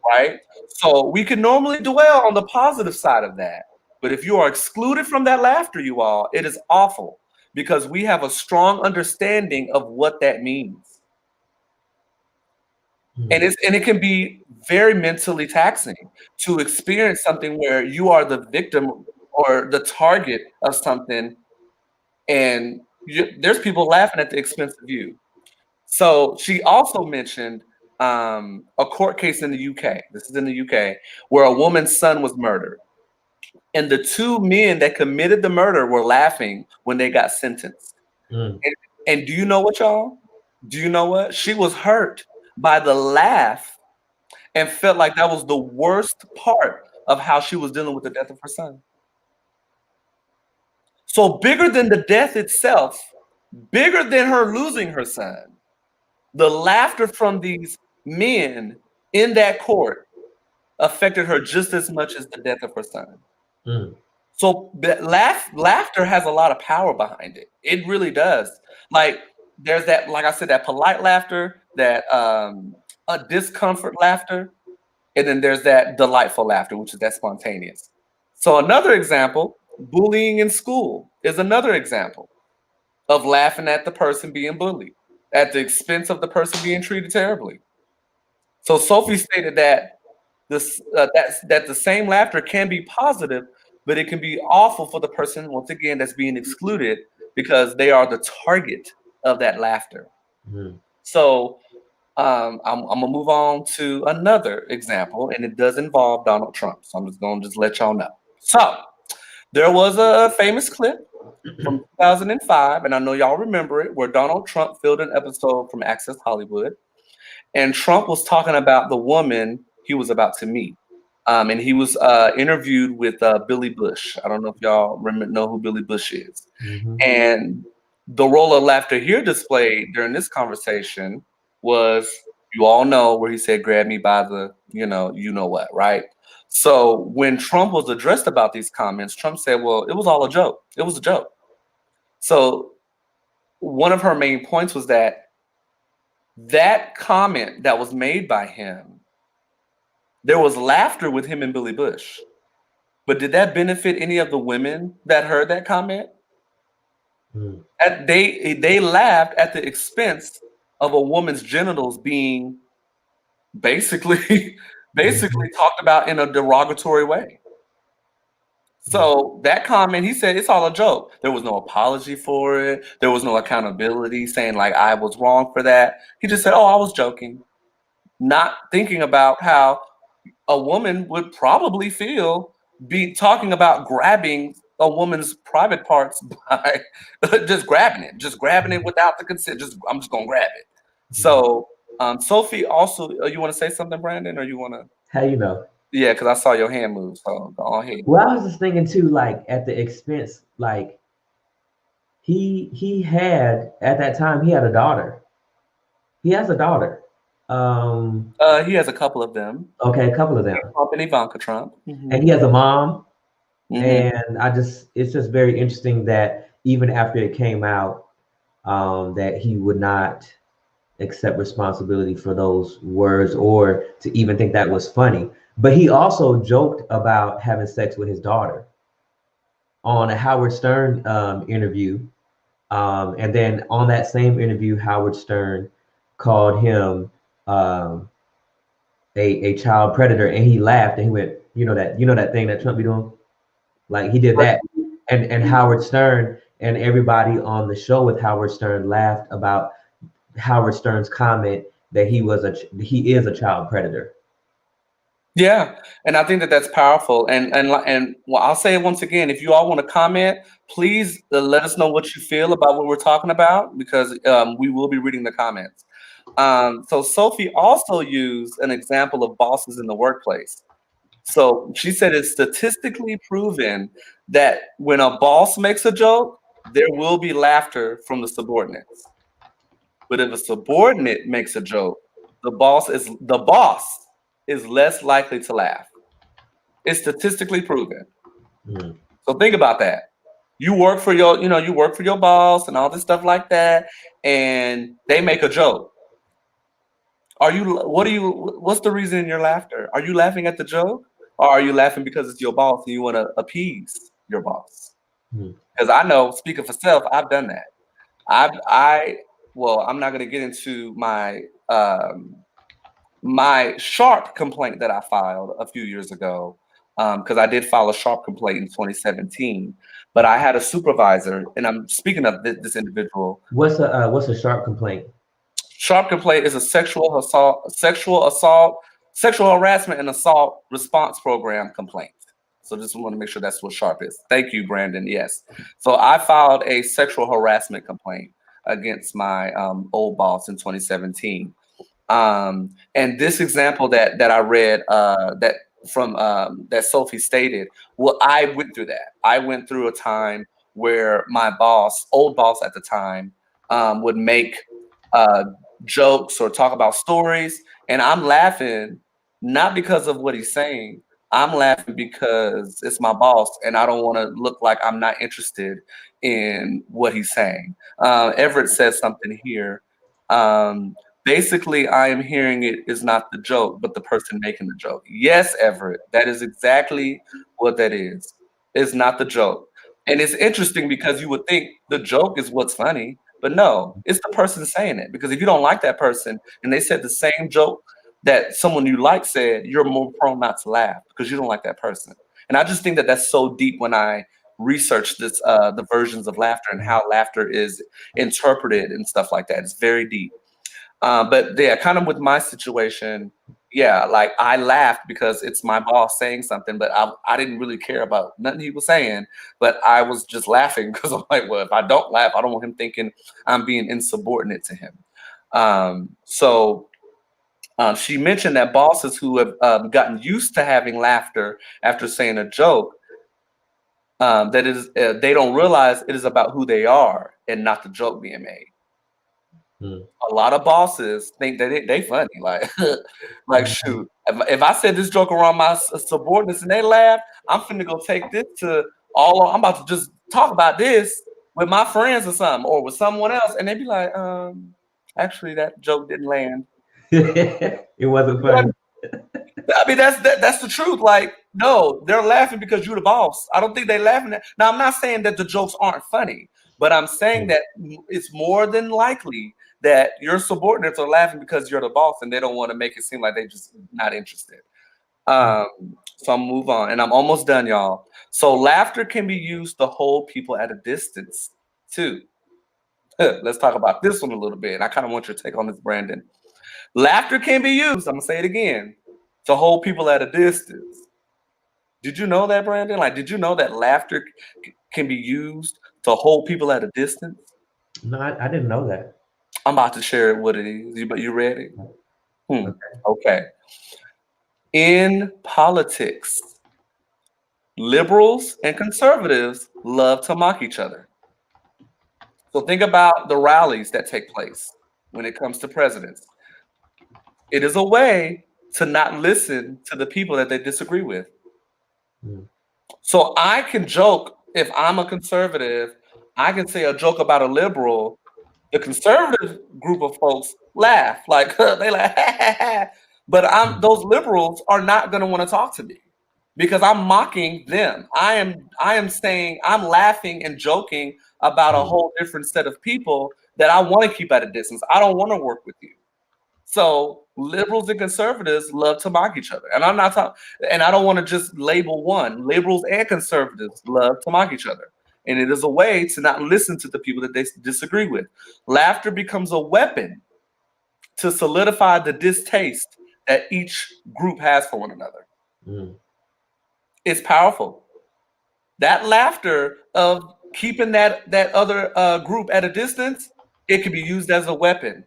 right? So we can normally dwell on the positive side of that. But if you are excluded from that laughter, you all, it is awful because we have a strong understanding of what that means. And it can be very mentally taxing to experience something where you are the victim or the target of something, and there's people laughing at the expense of you. So she also mentioned a court case in the UK. This is in the UK, where a woman's son was murdered. And the two men that committed the murder were laughing when they got sentenced. And do you know what, y'all? Do you know what? She was hurt by the laugh and felt like that was the worst part of how she was dealing with the death of her son. So bigger than the death itself, bigger than her losing her son, the laughter from these men in that court affected her just as much as the death of her son. So laughter has a lot of power behind it. It really does. Like there's that, like I said, that polite laughter, that a discomfort laughter, and then there's that delightful laughter, which is that spontaneous. So another example, bullying in school is another example of laughing at the person being bullied at the expense of the person being treated terribly. So Sophie stated that that the same laughter can be positive, but it can be awful for the person once again that's being excluded because they are the target of that laughter. Mhm. So I'm gonna move on to another example, and it does involve Donald Trump. So I'm just gonna let y'all know. So there was a famous clip from 2005, and I know y'all remember it, where Donald Trump filmed an episode from Access Hollywood, and Trump was talking about the woman he was about to meet. And he was interviewed with Billy Bush. I don't know if y'all know who Billy Bush is. Mhm. And the role of laughter here displayed during this conversation was, you all know, where he said, "Grab me by the, you know what," right? So when Trump was addressed about these comments, Trump said, "Well, it was all a joke. It was a joke." So one of her main points was that comment that was made by him, there was laughter with him and Billy Bush. But did that benefit any of the women that heard that comment? Mhm. They laughed at the expense of a woman's genitals being basically talked about in a derogatory way. So that comment, he said, it's all a joke. There was no apology for it. There was no accountability saying like I was wrong for that. He just said, "Oh, I was joking," not thinking about how a woman would probably be talking about grabbing a woman's private parts by just grabbing it without the consent. I'm just gonna grab it. So, Sophie, also, you want to say something, Brandon, or you want to? How you know? Yeah, because I saw your hand move. So go ahead. Well, I was just thinking too, like at the expense, like he had at that time he had a daughter. He has a daughter. Um, He has a couple of them. okay, a couple of them, Trump and Ivanka Trump. and he has a mom. Mhm. And it's just very interesting that even after it came out, that he would not accept responsibility for those words or to even think that was funny. But he also joked about having sex with his daughter on a Howard Stern interview. And then on that same interview, Howard Stern called him um, a child predator, and he laughed and he went, that thing that Trump be doing, like he did that, and Howard Stern and everybody on the show with Howard Stern laughed about Howard Stern's comment that he is a child predator. Yeah, and I think that that's powerful. And well, I'll say it once again. If you all want to comment, please let us know what you feel about what we're talking about, because we will be reading the comments. So Sophie also used an example of bosses in the workplace. So she said it's statistically proven that when a boss makes a joke, there will be laughter from the subordinates. But if a subordinate makes a joke, the boss is less likely to laugh. It's statistically proven. Mm. So think about that. You work for your boss and all this stuff like that, and they make a joke. What's the reason in your laughter? Are you laughing at the joke, or are you laughing because it's your boss and you want to appease your boss? Mm. Because I know, speaking for self, I've done that. Well, I'm not going to get into my Sharp complaint that I filed a few years ago, because I did file a Sharp complaint in 2017. But I had a supervisor, and I'm speaking of this individual. What's a Sharp complaint? Sharp complaint is a sexual harassment and assault response program complaint. So just want to make sure that's what Sharp is. Thank you, Brandon. Yes. So I filed a sexual harassment complaint against my old boss in 2017. And this example that I read that Sophie stated, well, I went through that. I went through a time where my old boss at the time, would make jokes or talk about stories, and I'm laughing not because of what he's saying. I'm laughing because it's my boss, and I don't want to look like I'm not interested in what he's saying. Everett says something here. Um, Basically, I am hearing it is not the joke, but the person making the joke. Yes, Everett, that is exactly what that is. It's not the joke. And it's interesting because you would think the joke is what's funny, but no, it's the person saying it. Because if you don't like that person and they said the same joke that someone you like said, you're more prone not to laugh because you don't like that person. And I just think that that's so deep when I research this, the versions of laughter and how laughter is interpreted and stuff like that. It's very deep. But yeah, kind of with my situation, yeah, like I laughed because it's my boss saying something, but I didn't really care about nothing he was saying, but I was just laughing because I'm like, well, if I don't laugh, I don't want him thinking I'm being insubordinate to him. So she mentioned that bosses who have gotten used to having laughter after saying a joke, that is, they don't realize it is about who they are and not the joke being made. A lot of bosses think that they funny, like like shoot. If I said this joke around my subordinates and they laugh, I'm finna go take this to all. I'm about to just talk about this with my friends or something, or with someone else, and they be like, actually, that joke didn't land. It wasn't funny. I mean, that's the truth. Like, no, they're laughing because you're the boss. I don't think they're laughing at. Now, I'm not saying that the jokes aren't funny, but I'm saying that it's more than likely that your subordinates are laughing because you're the boss and they don't want to make it seem like they're just not interested. So I'll move on, and I'm almost done, y'all. So laughter can be used to hold people at a distance too. Let's talk about this one a little bit. I kind of want your take on this, Brandon. Laughter can be used, I'm gonna say it again, to hold people at a distance. Did you know that, Brandon? Like, did you know that laughter can be used to hold people at a distance? No, I didn't know that. I'm about to share what it is. But you ready? Okay. In politics, liberals and conservatives love to mock each other. So think about the rallies that take place when it comes to presidents. It is a way to not listen to the people that they disagree with. So I can joke if I'm a conservative, I can say a joke about a liberal. The conservative group of folks laugh, like they laugh, but those liberals are not going to want to talk to me because I'm mocking them. I am saying I'm laughing and joking about a whole different set of people that I want to keep at a distance. I don't want to work with you. So liberals and conservatives love to mock each other. And I'm not talking, and I don't want to just label one. Liberals and conservatives love to mock each other. And it is a way to not listen to the people that they disagree with. Laughter becomes a weapon to solidify the distaste that each group has for one another. It's powerful. That laughter of keeping that other group at a distance, it can be used as a weapon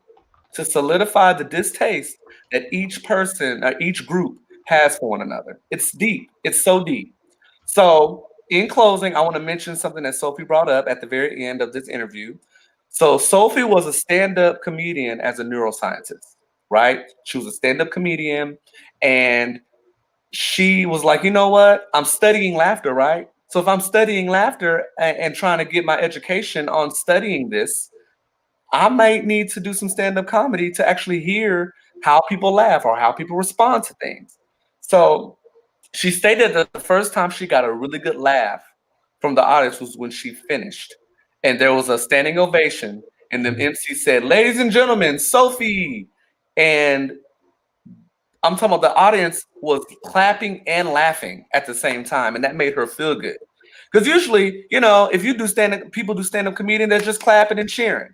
to solidify the distaste that each person or each group has for one another. It's deep. It's so deep. So in closing, I want to mention something that Sophie brought up at the very end of this interview. So Sophie was a stand-up comedian as a neuroscientist, right? She was a stand-up comedian, and she was like, you know what? I'm studying laughter, right? So if I'm studying laughter and trying to get my education on studying this, I might need to do some stand-up comedy to actually hear how people laugh or how people respond to things. So she stated that the first time she got a really good laugh from the audience was when she finished. And there was a standing ovation. And the MC said, ladies and gentlemen, Sophie. And I'm talking about the audience was clapping and laughing at the same time. And that made her feel good. Because usually, you know, if you do stand-up, people do stand-up comedian, they're just clapping and cheering.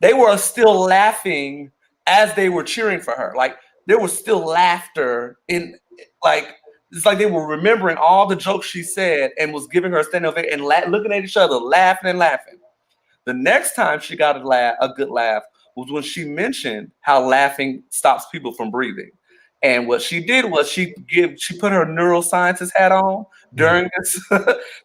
They were still laughing as they were cheering for her. Like there was still laughter in, like, it's like they were remembering all the jokes she said and was giving her a standing ovation and looking at each other, laughing and laughing. The next time she got a good laugh was when she mentioned how laughing stops people from breathing. And what she did was she put her neuroscientist hat on during this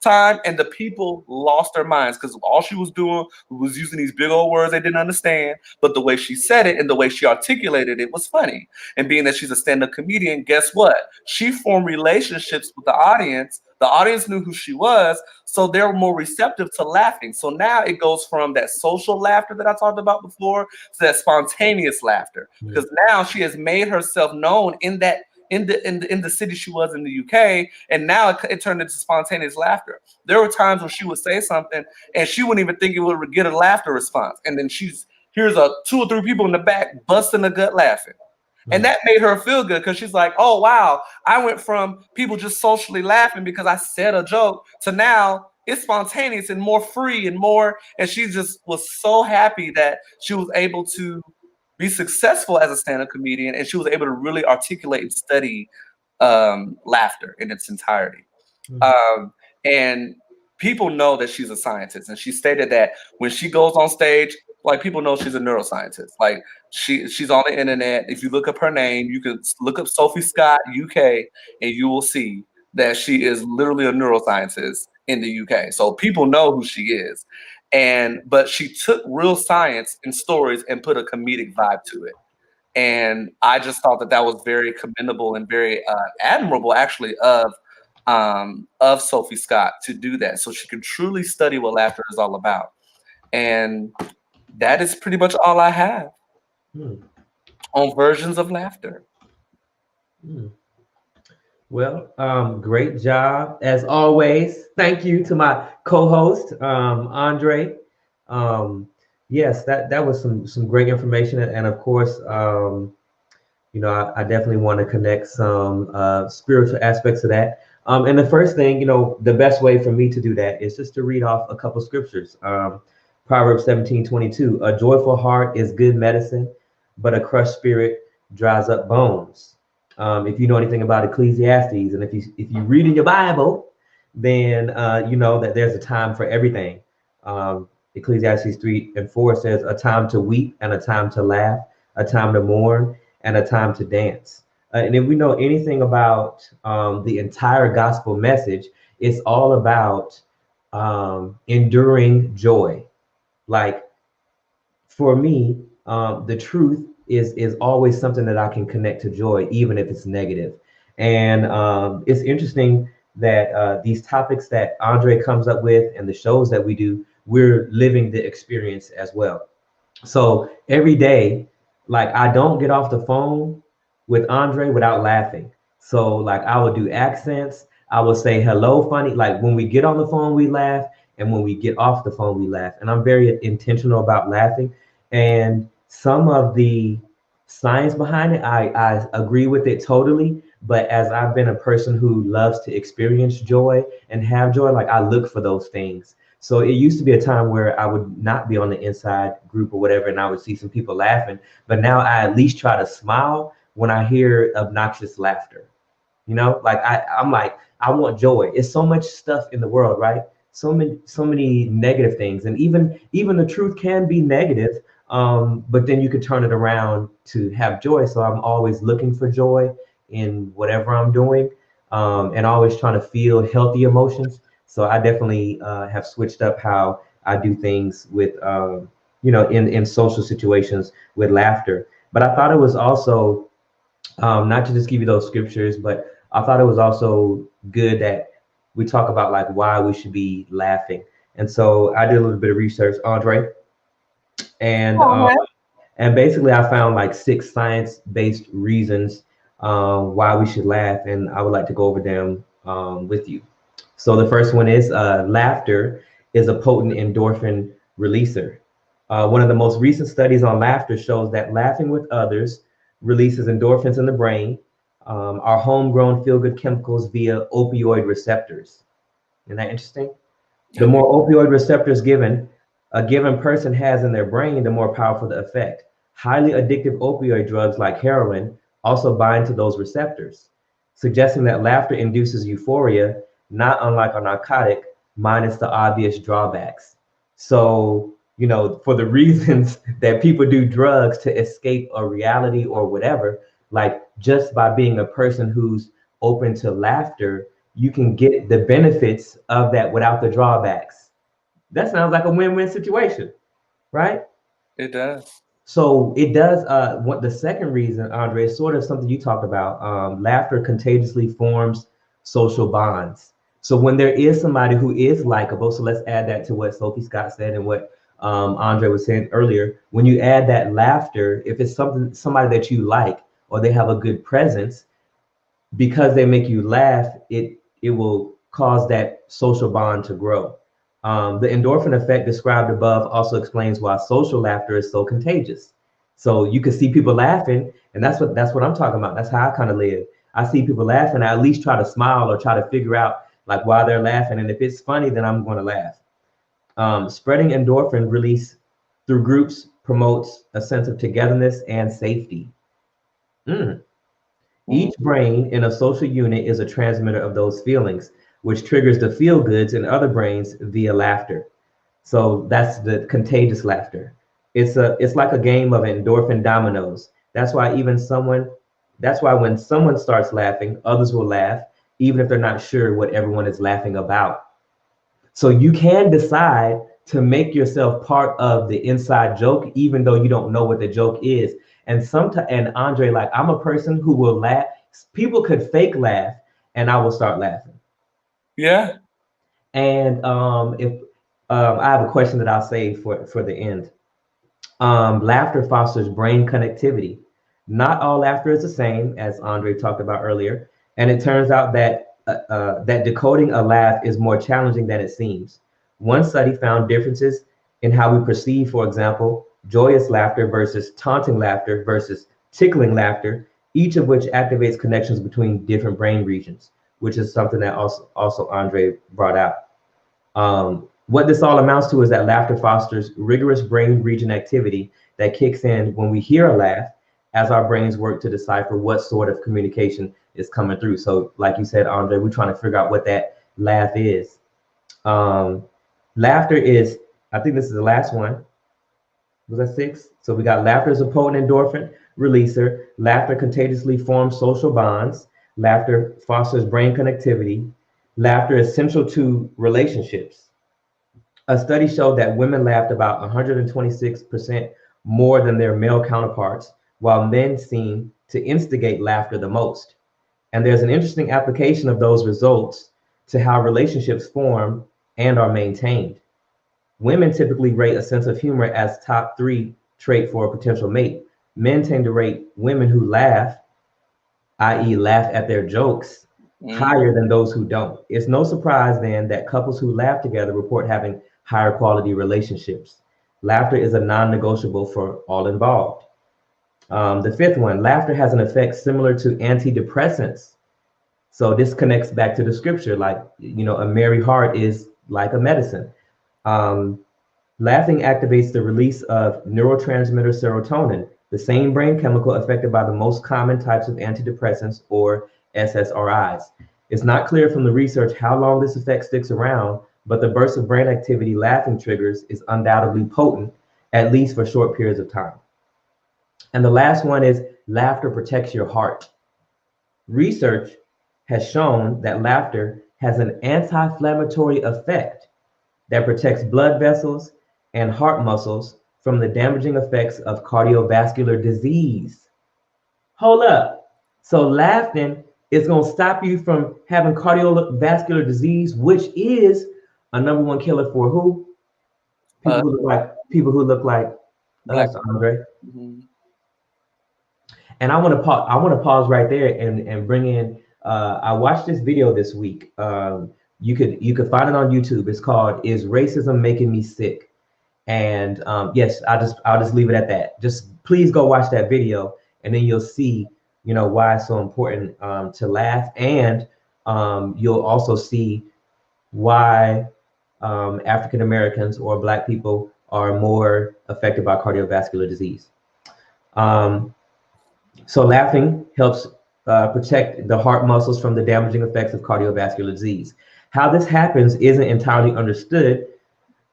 time, and the people lost their minds because all she was doing was using these big old words they didn't understand. But the way she said it and the way she articulated it was funny. And being that she's a stand-up comedian, guess what? She formed relationships with the audience. The audience knew who she was, so they were more receptive to laughing. So now it goes from that social laughter that I talked about before to that spontaneous laughter. Because now she has made herself known in the city she was in the UK, and now it turned into spontaneous laughter. There were times when she would say something and she wouldn't even think it would get a laughter response, and then here's 2 or 3 people in the back busting a gut laughing. And that made her feel good because she's like, oh, wow, I went from people just socially laughing because I said a joke to now it's spontaneous and more free and more. And she just was so happy that she was able to be successful as a stand-up comedian, and she was able to really articulate and study laughter in its entirety. And people know that she's a scientist, and she stated that when she goes on stage, like, people know she's a neuroscientist. Like, she's on the internet. If you look up her name, you can look up Sophie Scott UK, and you will see that she is literally a neuroscientist in the UK. So people know who she is. But she took real science and stories and put a comedic vibe to it. And I just thought that was very commendable and very admirable, actually, of Sophie Scott to do that, so she can truly study what laughter is all about. And that is pretty much all I have on versions of laughter. Well, great job as always. Thank you to my co-host, Andre. Yes, that was some great information, and of course, you know, I definitely want to connect some spiritual aspects of that. And the first thing, you know, the best way for me to do that is just to read off a couple scriptures. Proverbs 17:22, a joyful heart is good medicine, but a crushed spirit dries up bones. If you know anything about Ecclesiastes, and if you read in your Bible, then you know that there's a time for everything. Ecclesiastes 3:4 says, a time to weep and a time to laugh, a time to mourn and a time to dance. And if we know anything about the entire gospel message, it's all about enduring joy. Like, for me, the truth is always something that I can connect to joy, even if it's negative. And it's interesting that these topics that Andre comes up with and the shows that we do, we're living the experience as well. So every day, like, I don't get off the phone with Andre without laughing. So, like, I will do accents. I will say hello funny. Like, when we get on the phone, we laugh. And when we get off the phone, we laugh. And I'm very intentional about laughing. And some of the science behind it, I agree with it totally. But as I've been a person who loves to experience joy and have joy, like, I look for those things. So it used to be a time where I would not be on the inside group or whatever, and I would see some people laughing. But now I at least try to smile when I hear obnoxious laughter. You know, like, I'm like, I want joy. It's so much stuff in the world, right? So many negative things, and even the truth can be negative. But then you could turn it around to have joy. So I'm always looking for joy in whatever I'm doing, and always trying to feel healthy emotions. So I definitely have switched up how I do things with, you know, in social situations with laughter. But I thought it was also, not to just give you those scriptures, but I thought it was also good that we talk about, like, why we should be laughing. And so I did a little bit of research, Andre, and basically I found like 6 science-based reasons why we should laugh, and I would like to go over them with you. So the first one is laughter is a potent endorphin releaser. One of the most recent studies on laughter shows that laughing with others releases endorphins in the brain, our homegrown feel-good chemicals via opioid receptors. Isn't that interesting? The more opioid receptors a given person has in their brain, the more powerful the effect. Highly addictive opioid drugs like heroin also bind to those receptors, suggesting that laughter induces euphoria, not unlike a narcotic, minus the obvious drawbacks. So, you know, for the reasons that people do drugs to escape a reality or whatever, like, just by being a person who's open to laughter, you can get the benefits of that without the drawbacks. That sounds like a win-win situation, right? It does. So it does. What the second reason, Andre, is sort of something you talked about. Laughter contagiously forms social bonds. So when there is somebody who is likable, so let's add that to what Sophie Scott said and what Andre was saying earlier. When you add that laughter, if it's somebody that you like, or they have a good presence, because they make you laugh, it will cause that social bond to grow. The endorphin effect described above also explains why social laughter is so contagious. So you can see people laughing, and that's what I'm talking about. That's how I kind of live. I see people laughing, I at least try to smile or try to figure out like why they're laughing, and if it's funny, then I'm going to laugh. Spreading endorphin release through groups promotes a sense of togetherness and safety. Each brain in a social unit is a transmitter of those feelings, which triggers the feel goods in other brains via laughter. So that's the contagious laughter. It's like a game of endorphin dominoes. That's why when someone starts laughing, others will laugh, even if they're not sure what everyone is laughing about. So you can decide to make yourself part of the inside joke, even though you don't know what the joke is. And sometimes, and Andre, like I'm a person who will laugh. People could fake laugh, and I will start laughing. Yeah. And if I have a question that I'll save for the end. Laughter fosters brain connectivity. Not all laughter is the same, as Andre talked about earlier, and it turns out that that decoding a laugh is more challenging than it seems. One study found differences in how we perceive, for example, joyous laughter versus taunting laughter versus tickling laughter, each of which activates connections between different brain regions, which is something that also Andre brought out. What this all amounts to is that laughter fosters rigorous brain region activity that kicks in when we hear a laugh, as our brains work to decipher what sort of communication is coming through. So like you said, Andre, we're trying to figure out what that laugh is. Laughter is, I think this is the last one. Was that 6? So we got laughter is a potent endorphin releaser. Laughter contagiously forms social bonds. Laughter fosters brain connectivity. Laughter is central to relationships. A study showed that women laughed about 126% more than their male counterparts, while men seem to instigate laughter the most. And there's an interesting application of those results to how relationships form and are maintained. Women typically rate a sense of humor as top 3 trait for a potential mate. Men tend to rate women who laugh, i.e. laugh at their jokes, higher than those who don't. It's no surprise then that couples who laugh together report having higher quality relationships. Laughter is a non-negotiable for all involved. The 5th one, laughter has an effect similar to antidepressants. So this connects back to the scripture, like, you know, a merry heart is like a medicine. Laughing activates the release of neurotransmitter serotonin, the same brain chemical affected by the most common types of antidepressants, or SSRIs. It's not clear from the research how long this effect sticks around, but the burst of brain activity laughing triggers is undoubtedly potent, at least for short periods of time. And the last one is laughter protects your heart. Research has shown that laughter has an anti-inflammatory effect that protects blood vessels and heart muscles from the damaging effects of cardiovascular disease. Hold up. So laughing is going to stop you from having cardiovascular disease, which is a #1 killer for who? People who look like us, Andre. And I want to pause right there and bring in. I watched this video this week. You could find it on YouTube. It's called "Is Racism Making Me Sick?" And yes, I'll just leave it at that. Just please go watch that video, and then you'll see, you know, why it's so important to laugh, and you'll also see why African Americans or Black people are more affected by cardiovascular disease. So laughing helps protect the heart muscles from the damaging effects of cardiovascular disease. How this happens isn't entirely understood,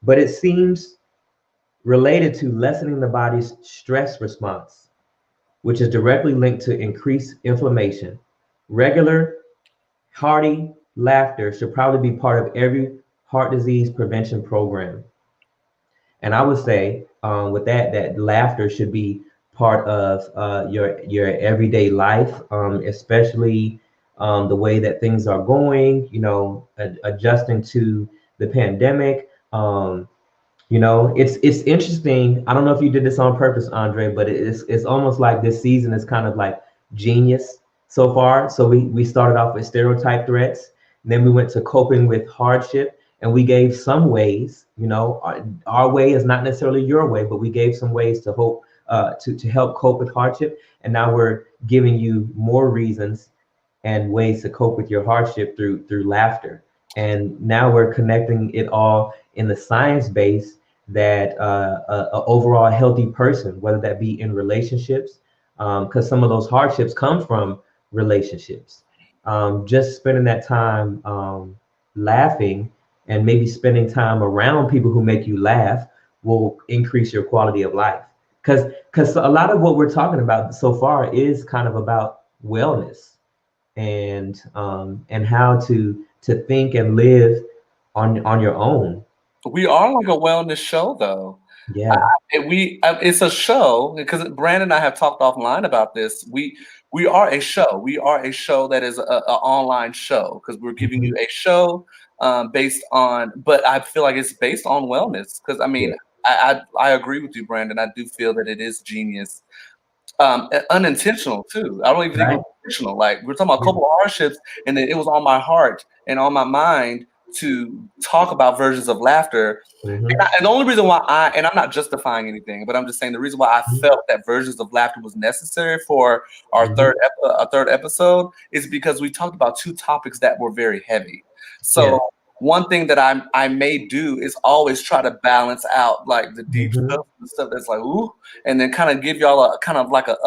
but it seems related to lessening the body's stress response, which is directly linked to increased inflammation. Regular, hearty laughter should probably be part of every heart disease prevention program. And I would say with that laughter should be part of your everyday life, especially the way that things are going, you know, adjusting to the pandemic. You know, it's interesting. I don't know if you did this on purpose, Andre, but it's almost like this season is kind of like Genius so far. So we started off with stereotype threats, and then we went to coping with hardship, and we gave some ways. You know, our way is not necessarily your way, but we gave some ways to hope to help cope with hardship. And now we're giving you more reasons and ways to cope with your hardship through laughter. And now we're connecting it all in the science base that a overall healthy person, whether that be in relationships, because some of those hardships come from relationships. Just spending that time laughing and maybe spending time around people who make you laugh will increase your quality of life. Because a lot of what we're talking about so far is kind of about wellness and how to think and live on your own. We are like a wellness show, though. Yeah. It's a show because Brandon and I have talked offline about this. We are a show. We are a show that is a online show because we're giving you a show based on, but I feel like it's based on wellness because I mean, I agree with you, Brandon. I do feel that it is genius. Unintentional too. I don't even think it was intentional. Like we're talking about a couple of hardships, and then it was on my heart and on my mind to talk about versions of laughter. And the only reason why and I'm not justifying anything, but I'm just saying the reason why I felt that versions of laughter was necessary for our third episode is because we talked about two topics that were very heavy. So one thing that I may do is always try to balance out like the deep stuff, the stuff that's like ooh, and then kind of give y'all a kind of like a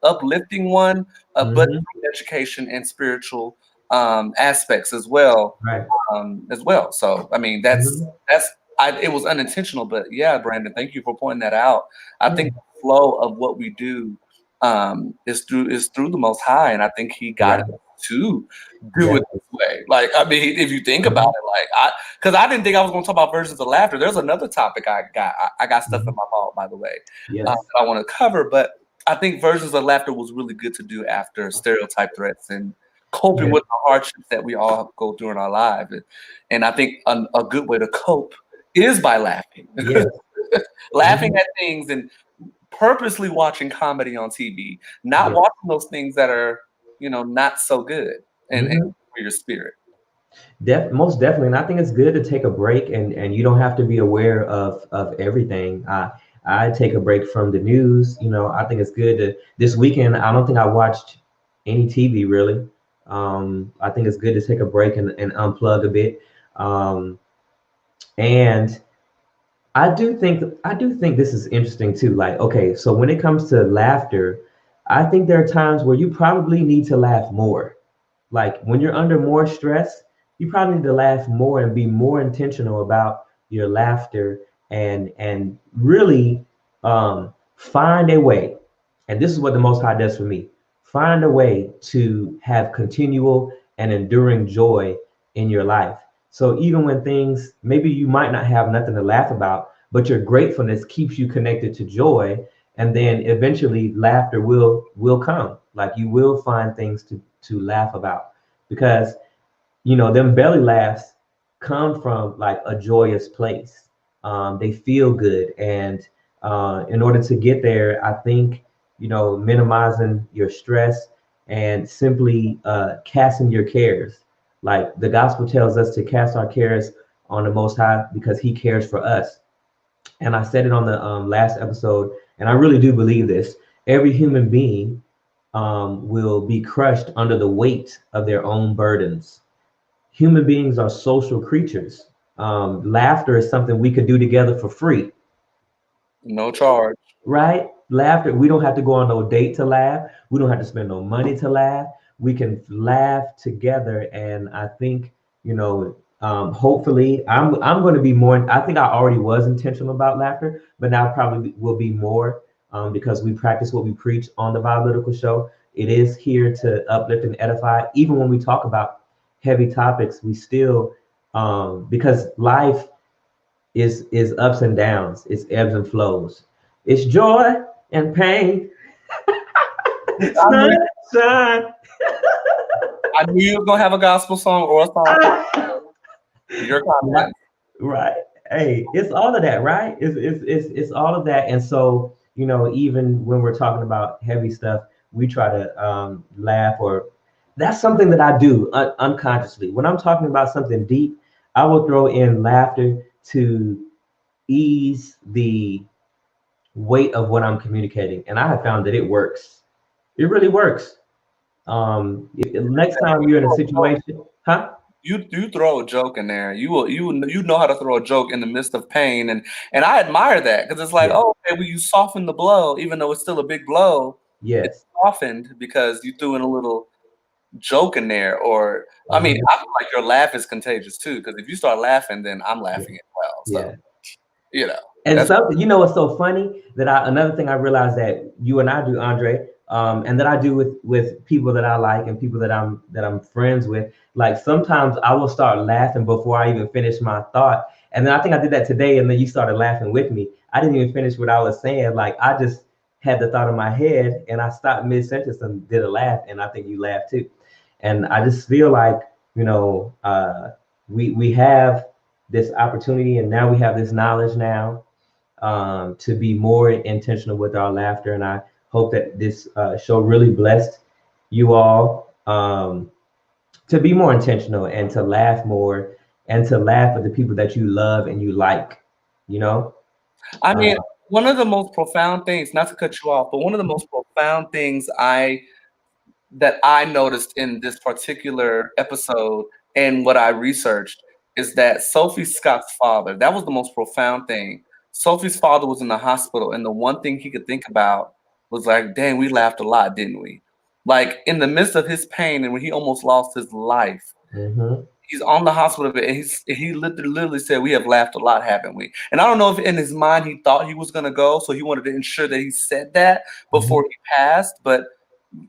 uplifting one, but education and spiritual aspects as well, So I mean it was unintentional, but yeah, Brandon, thank you for pointing that out. I think the flow of what we do is through the Most High, and I think He got it to do it this way. Like, I mean, if you think about it, like because I didn't think I was going to talk about versions of laughter. There's another topic I got stuff in my mouth, by the way, that I want to cover. But I think versions of laughter was really good to do after stereotype threats and coping with the hardships that we all go through in our lives. And I think a good way to cope is by laughing, laughing at things and purposely watching comedy on TV, not watching those things that are, not so good and for your spirit. Most definitely. And I think it's good to take a break and you don't have to be aware of everything. I take a break from the news. I think it's good to this weekend. I don't think I watched any TV really. I think it's good to take a break and unplug a bit. And I do think this is interesting too. Like, okay, so when it comes to laughter, I think there are times where you probably need to laugh more. Like when you're under more stress, you probably need to laugh more and be more intentional about your laughter and really find a way. And this is what the Most High does for me. Find a way to have continual and enduring joy in your life. So even when things, maybe you might not have nothing to laugh about, but your gratefulness keeps you connected to joy. And then eventually laughter will come. Like you will find things to laugh about because, them belly laughs come from like a joyous place. They feel good. And in order to get there, I think, minimizing your stress and simply casting your cares. Like the gospel tells us to cast our cares on the Most High because He cares for us. And I said it on the last episode, and I really do believe this. Every human being will be crushed under the weight of their own burdens. Human beings are social creatures. Laughter is something we could do together for free. No charge. Right? Laughter, we don't have to go on no date to laugh. We don't have to spend no money to laugh. We can laugh together. And I think, hopefully I'm going to be more, I think I already was intentional about laughter, but now probably will be more because we practice what we preach on the Biblical Show. It is here to uplift and edify. Even when we talk about heavy topics, we still, because life is ups and downs, it's ebbs and flows. It's joy and pain. Sunshine. I knew you were gonna have a gospel song or a song. Your comment. Right. Hey, it's all of that, right? It's all of that. And so, even when we're talking about heavy stuff, we try to laugh, or that's something that I do unconsciously. When I'm talking about something deep, I will throw in laughter to ease the weight of what I'm communicating, and I have found that it works. It really works. Next time you're in a situation, huh? You throw a joke in there. You know how to throw a joke in the midst of pain, and I admire that because it's like, Yeah. oh, okay, well, you soften the blow, even though it's still a big blow. It's Yes. softened because you threw in a little joke in there. Or I mean, I feel like your laugh is contagious too, because if you start laughing, then I'm laughing as well. So And that's something, what's so funny that another thing I realized that you and I do, Andre, and that I do with people that I like and people that I'm friends with. Like sometimes I will start laughing before I even finish my thought, and then I think I did that today, and then you started laughing with me. I didn't even finish what I was saying. Like I just had the thought in my head, and I stopped mid sentence and did a laugh, and I think you laughed too. And I just feel like we have this opportunity, and now we have this knowledge now to be more intentional with our laughter. And I hope that this show really blessed you all to be more intentional and to laugh more and to laugh at the people that you love and you like, I mean, one of the most profound things, not to cut you off, but one of the most profound things that I noticed in this particular episode and what I researched is that Sophie Scott's father, that was the most profound thing. Sophie's father was in the hospital, and the one thing he could think about was like, dang, we laughed a lot, didn't we? Like in the midst of his pain and when he almost lost his life, he's on the hospital bed, and he literally said, we have laughed a lot, haven't we? And I don't know if in his mind he thought he was going to go, so he wanted to ensure that he said that before he passed, but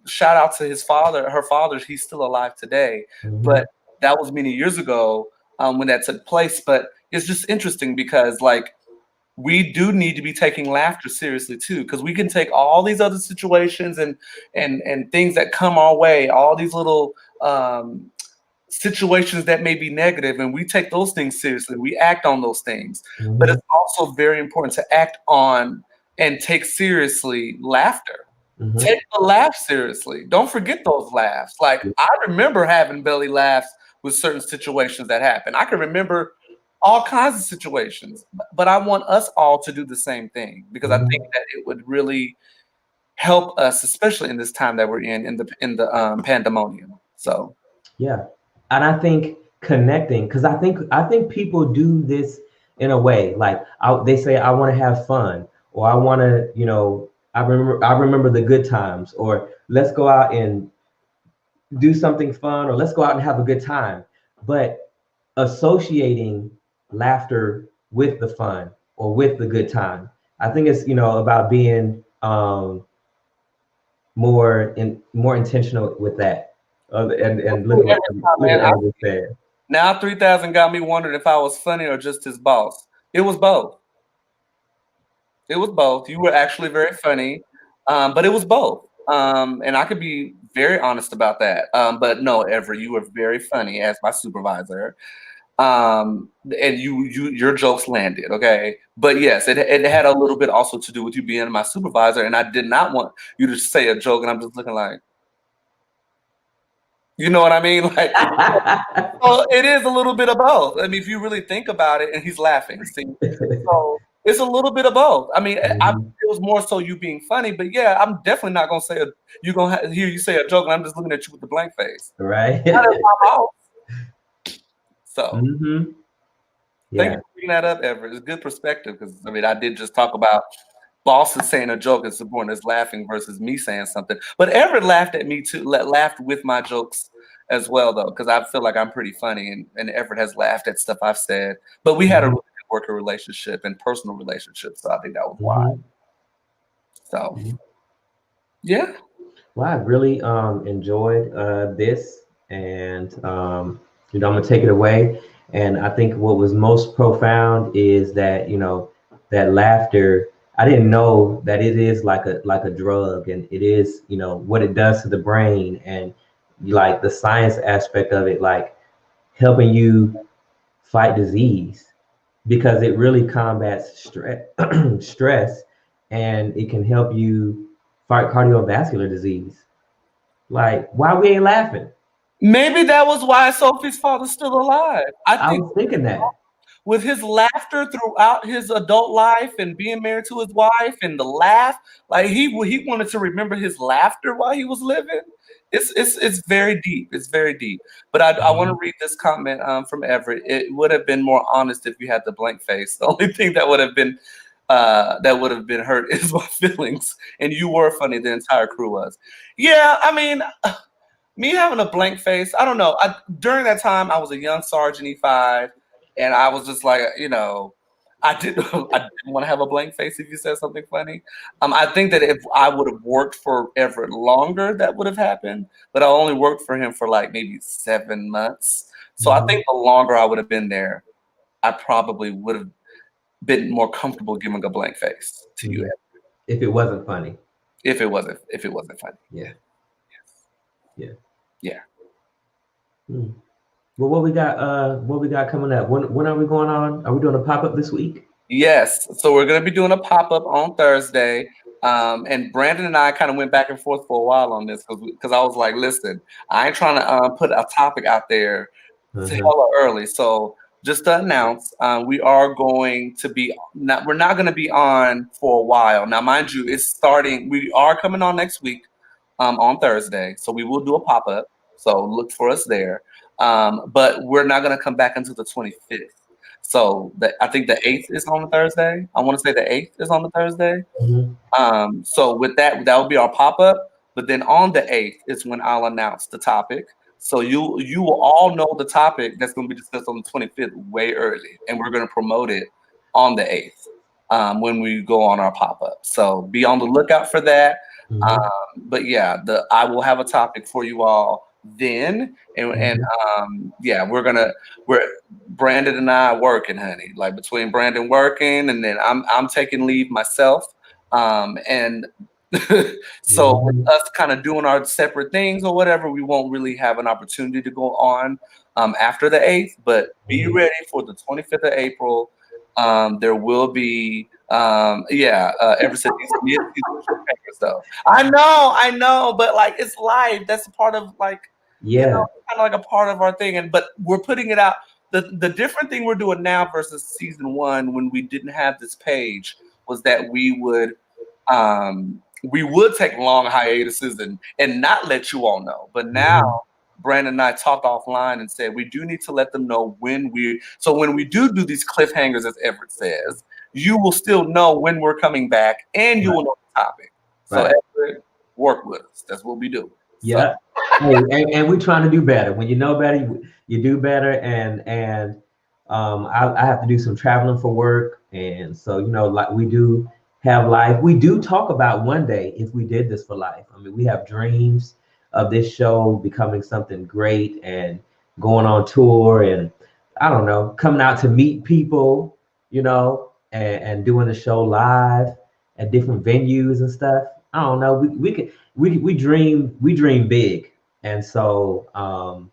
shout out to his father, her father, he's still alive today. But that was many years ago when that took place. But it's just interesting because like we do need to be taking laughter seriously too, because we can take all these other situations and things that come our way, all these little situations that may be negative, and we take those things seriously. We act on those things. But it's also very important to act on and take seriously laughter. Take the laugh seriously. Don't forget those laughs. Like I remember having belly laughs with certain situations that happen. I can remember all kinds of situations, but I want us all to do the same thing because I think that it would really help us, especially in this time that we're in the pandemonium. So yeah, and I think connecting, because I think people do this in a way like they say I want to have fun, or I want to I remember the good times, or let's go out and do something fun, or let's go out and have a good time. But associating laughter with the fun or with the good time, I think it's about being more intentional with that. And look at what said. Now 3000 got me wondering if I was funny or just his boss. It was both. It was both. You were actually very funny, but it was both. And I could be very honest about that. But no, Everett, you were very funny as my supervisor. And your jokes landed, okay? But yes, it had a little bit also to do with you being my supervisor, and I did not want you to say a joke, and I'm just looking like, you know what I mean? Like, well, it is a little bit of both. I mean, if you really think about it, and he's laughing, see, so it's a little bit of both. I mean, it was more so you being funny, but yeah, I'm definitely not gonna say you're gonna hear you say a joke, and I'm just looking at you with the blank face, right? So, yeah. Thank you for bringing that up, Everett. It's a good perspective because I mean, I did just talk about bosses saying a joke as important as laughing versus me saying something. But Everett laughed at me too, laughed with my jokes as well, though, because I feel like I'm pretty funny, and Everett has laughed at stuff I've said. But we had a really good working relationship and personal relationship, so I think that was why. So, yeah. Well, I really enjoyed this, and I'm gonna take it away. And I think what was most profound is that that laughter. I didn't know that it is like a drug, and it is what it does to the brain, and like the science aspect of it, like helping you fight disease, because it really combats stress, and it can help you fight cardiovascular disease. Like, why we ain't laughing? Maybe that was why Sophie's father's still alive. I was thinking that. with his laughter throughout his adult life and being married to his wife and the laugh, like he wanted to remember his laughter while he was living. It's very deep. It's very deep. But I want to read this comment from Everett. It would have been more honest if you had the blank face. The only thing that would have been hurt is my feelings. And you were funny. The entire crew was. Yeah, I mean, me having a blank face. I don't know. During that time, I was a young Sergeant E5, and I was just like, I didn't want to have a blank face if you said something funny. I think that if I would have worked for Everett longer, that would have happened. But I only worked for him for like maybe 7 months. So I think the longer I would have been there, I probably would have been more comfortable giving a blank face to you. If it wasn't funny. If it wasn't funny. Yeah. Yeah. Well, what we got coming up? When are we going on? Are we doing a pop-up this week? Yes. So we're gonna be doing a pop-up on Thursday. And Brandon and I kind of went back and forth for a while on this because I was like, listen, I ain't trying to put a topic out there hella early. So just to announce, we are going to be we're not going to be on for a while. Now, mind you, it's starting. We are coming on next week on Thursday. So we will do a pop-up. So look for us there. But we're not going to come back until the 25th. So I think the 8th is on the Thursday. I want to say the 8th is on the Thursday. So with that will be our pop-up. But then on the 8th is when I'll announce the topic. So you will all know the topic that's going to be discussed on the 25th way early. And we're going to promote it on the 8th when we go on our pop-up. So be on the lookout for that. But yeah, I will have a topic for you all then, and we're Brandon and I are working, honey. Like between Brandon working and then I'm taking leave myself, and so with us kind of doing our separate things or whatever, we won't really have an opportunity to go on after the 8th. But be ready for the 25th of April. There will be ever since these though. I know, but like it's live. That's a part of like kind of like a part of our thing. But we're putting it out. The different thing we're doing now versus season 1 when we didn't have this page was that we would take long hiatuses and not let you all know. But now Brandon and I talked offline and said we do need to let them know when we do these cliffhangers, as Everett says, you will still know when we're coming back and you will know the topic. So Everett, work with us. That's what we do. Yeah. and we're trying to do better. When you know better, you do better. And I have to do some traveling for work. And so, like we do have life. We do talk about one day if we did this for life. I mean, we have dreams of this show becoming something great and going on tour and I don't know, coming out to meet people, and doing the show live at different venues and stuff. I don't know. We dream big, and so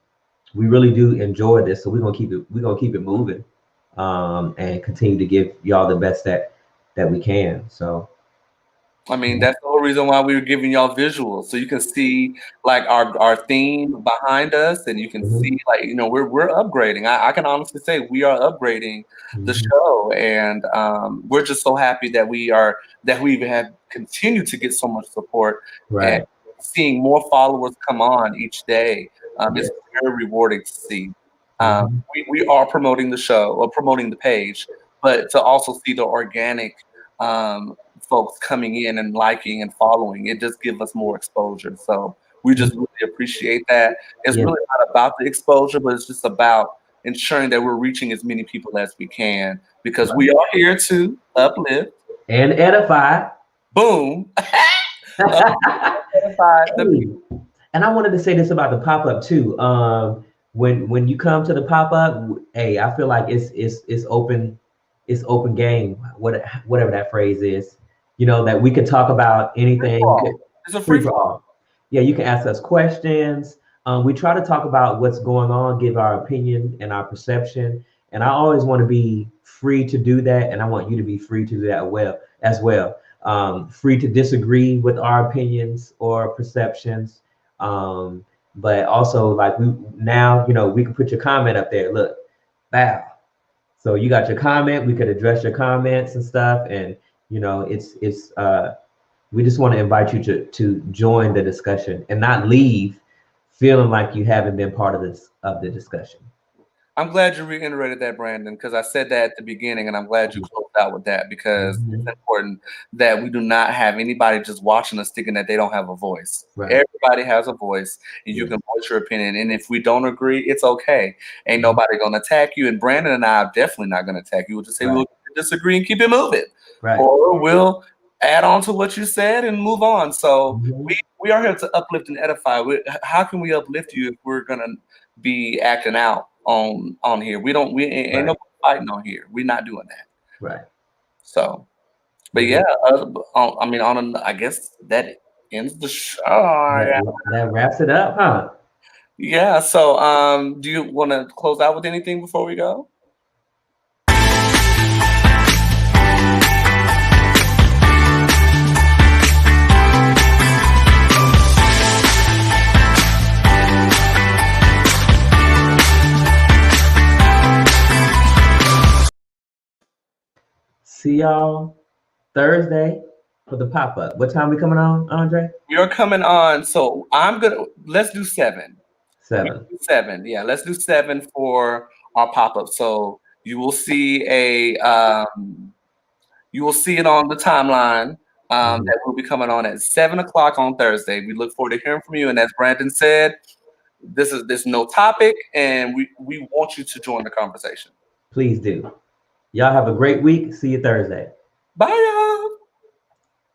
we really do enjoy this. So we're gonna keep it moving, and continue to give y'all the best that we can. So. I mean, that's the whole reason why we were giving y'all visuals, so you can see like our theme behind us, and you can see like we're upgrading. I can honestly say we are upgrading the show, and we're just so happy that we have continued to get so much support and seeing more followers come on each day. It's very rewarding to see. We are promoting the show or promoting the page, but to also see the organic folks coming in and liking and following, it just gives us more exposure. So we just really appreciate that. It's really not about the exposure, but it's just about ensuring that we're reaching as many people as we can, because we are here to uplift and edify. Boom. Edify the people. And I wanted to say this about the pop-up too. When you come to the pop-up, hey, I feel like it's open. It's open game, whatever that phrase is. That we could talk about anything. It's a free for all. Yeah, you can ask us questions. We try to talk about what's going on, give our opinion and our perception. And I always want to be free to do that. And I want you to be free to do that as well. Free to disagree with our opinions or perceptions. But also like we can put your comment up there. Look, bow. So you got your comment. We could address your comments and stuff, and you know, we just want to invite you to join the discussion and not leave feeling like you haven't been part of the discussion. I'm glad you reiterated that, Brandon, because I said that at the beginning, and I'm glad you closed out with that because it's important that we do not have anybody just watching us thinking that they don't have a voice. Right. Everybody has a voice, and you can voice your opinion. And if we don't agree, it's okay. Ain't nobody gonna attack you. And Brandon and I are definitely not gonna attack you. We'll just say we'll disagree and keep it moving, or we'll add on to what you said and move on. So we are here to uplift and edify. How can we uplift you if we're gonna be acting out on here? We ain't no fighting on here. We're not doing that. Right. So, but yeah, I guess that ends the show. That wraps it up, huh? Yeah. So, do you want to close out with anything before we go? See y'all Thursday for the pop-up. What time we coming on, Andre? We are coming on. So let's do 7. 7. Yeah, let's do 7 for our pop-up. So you will see it on the timeline that will be coming on at 7 o'clock on Thursday. We look forward to hearing from you. And as Brandon said, there's no topic, and we want you to join the conversation. Please do. Y'all have a great week. See you Thursday. Bye, y'all.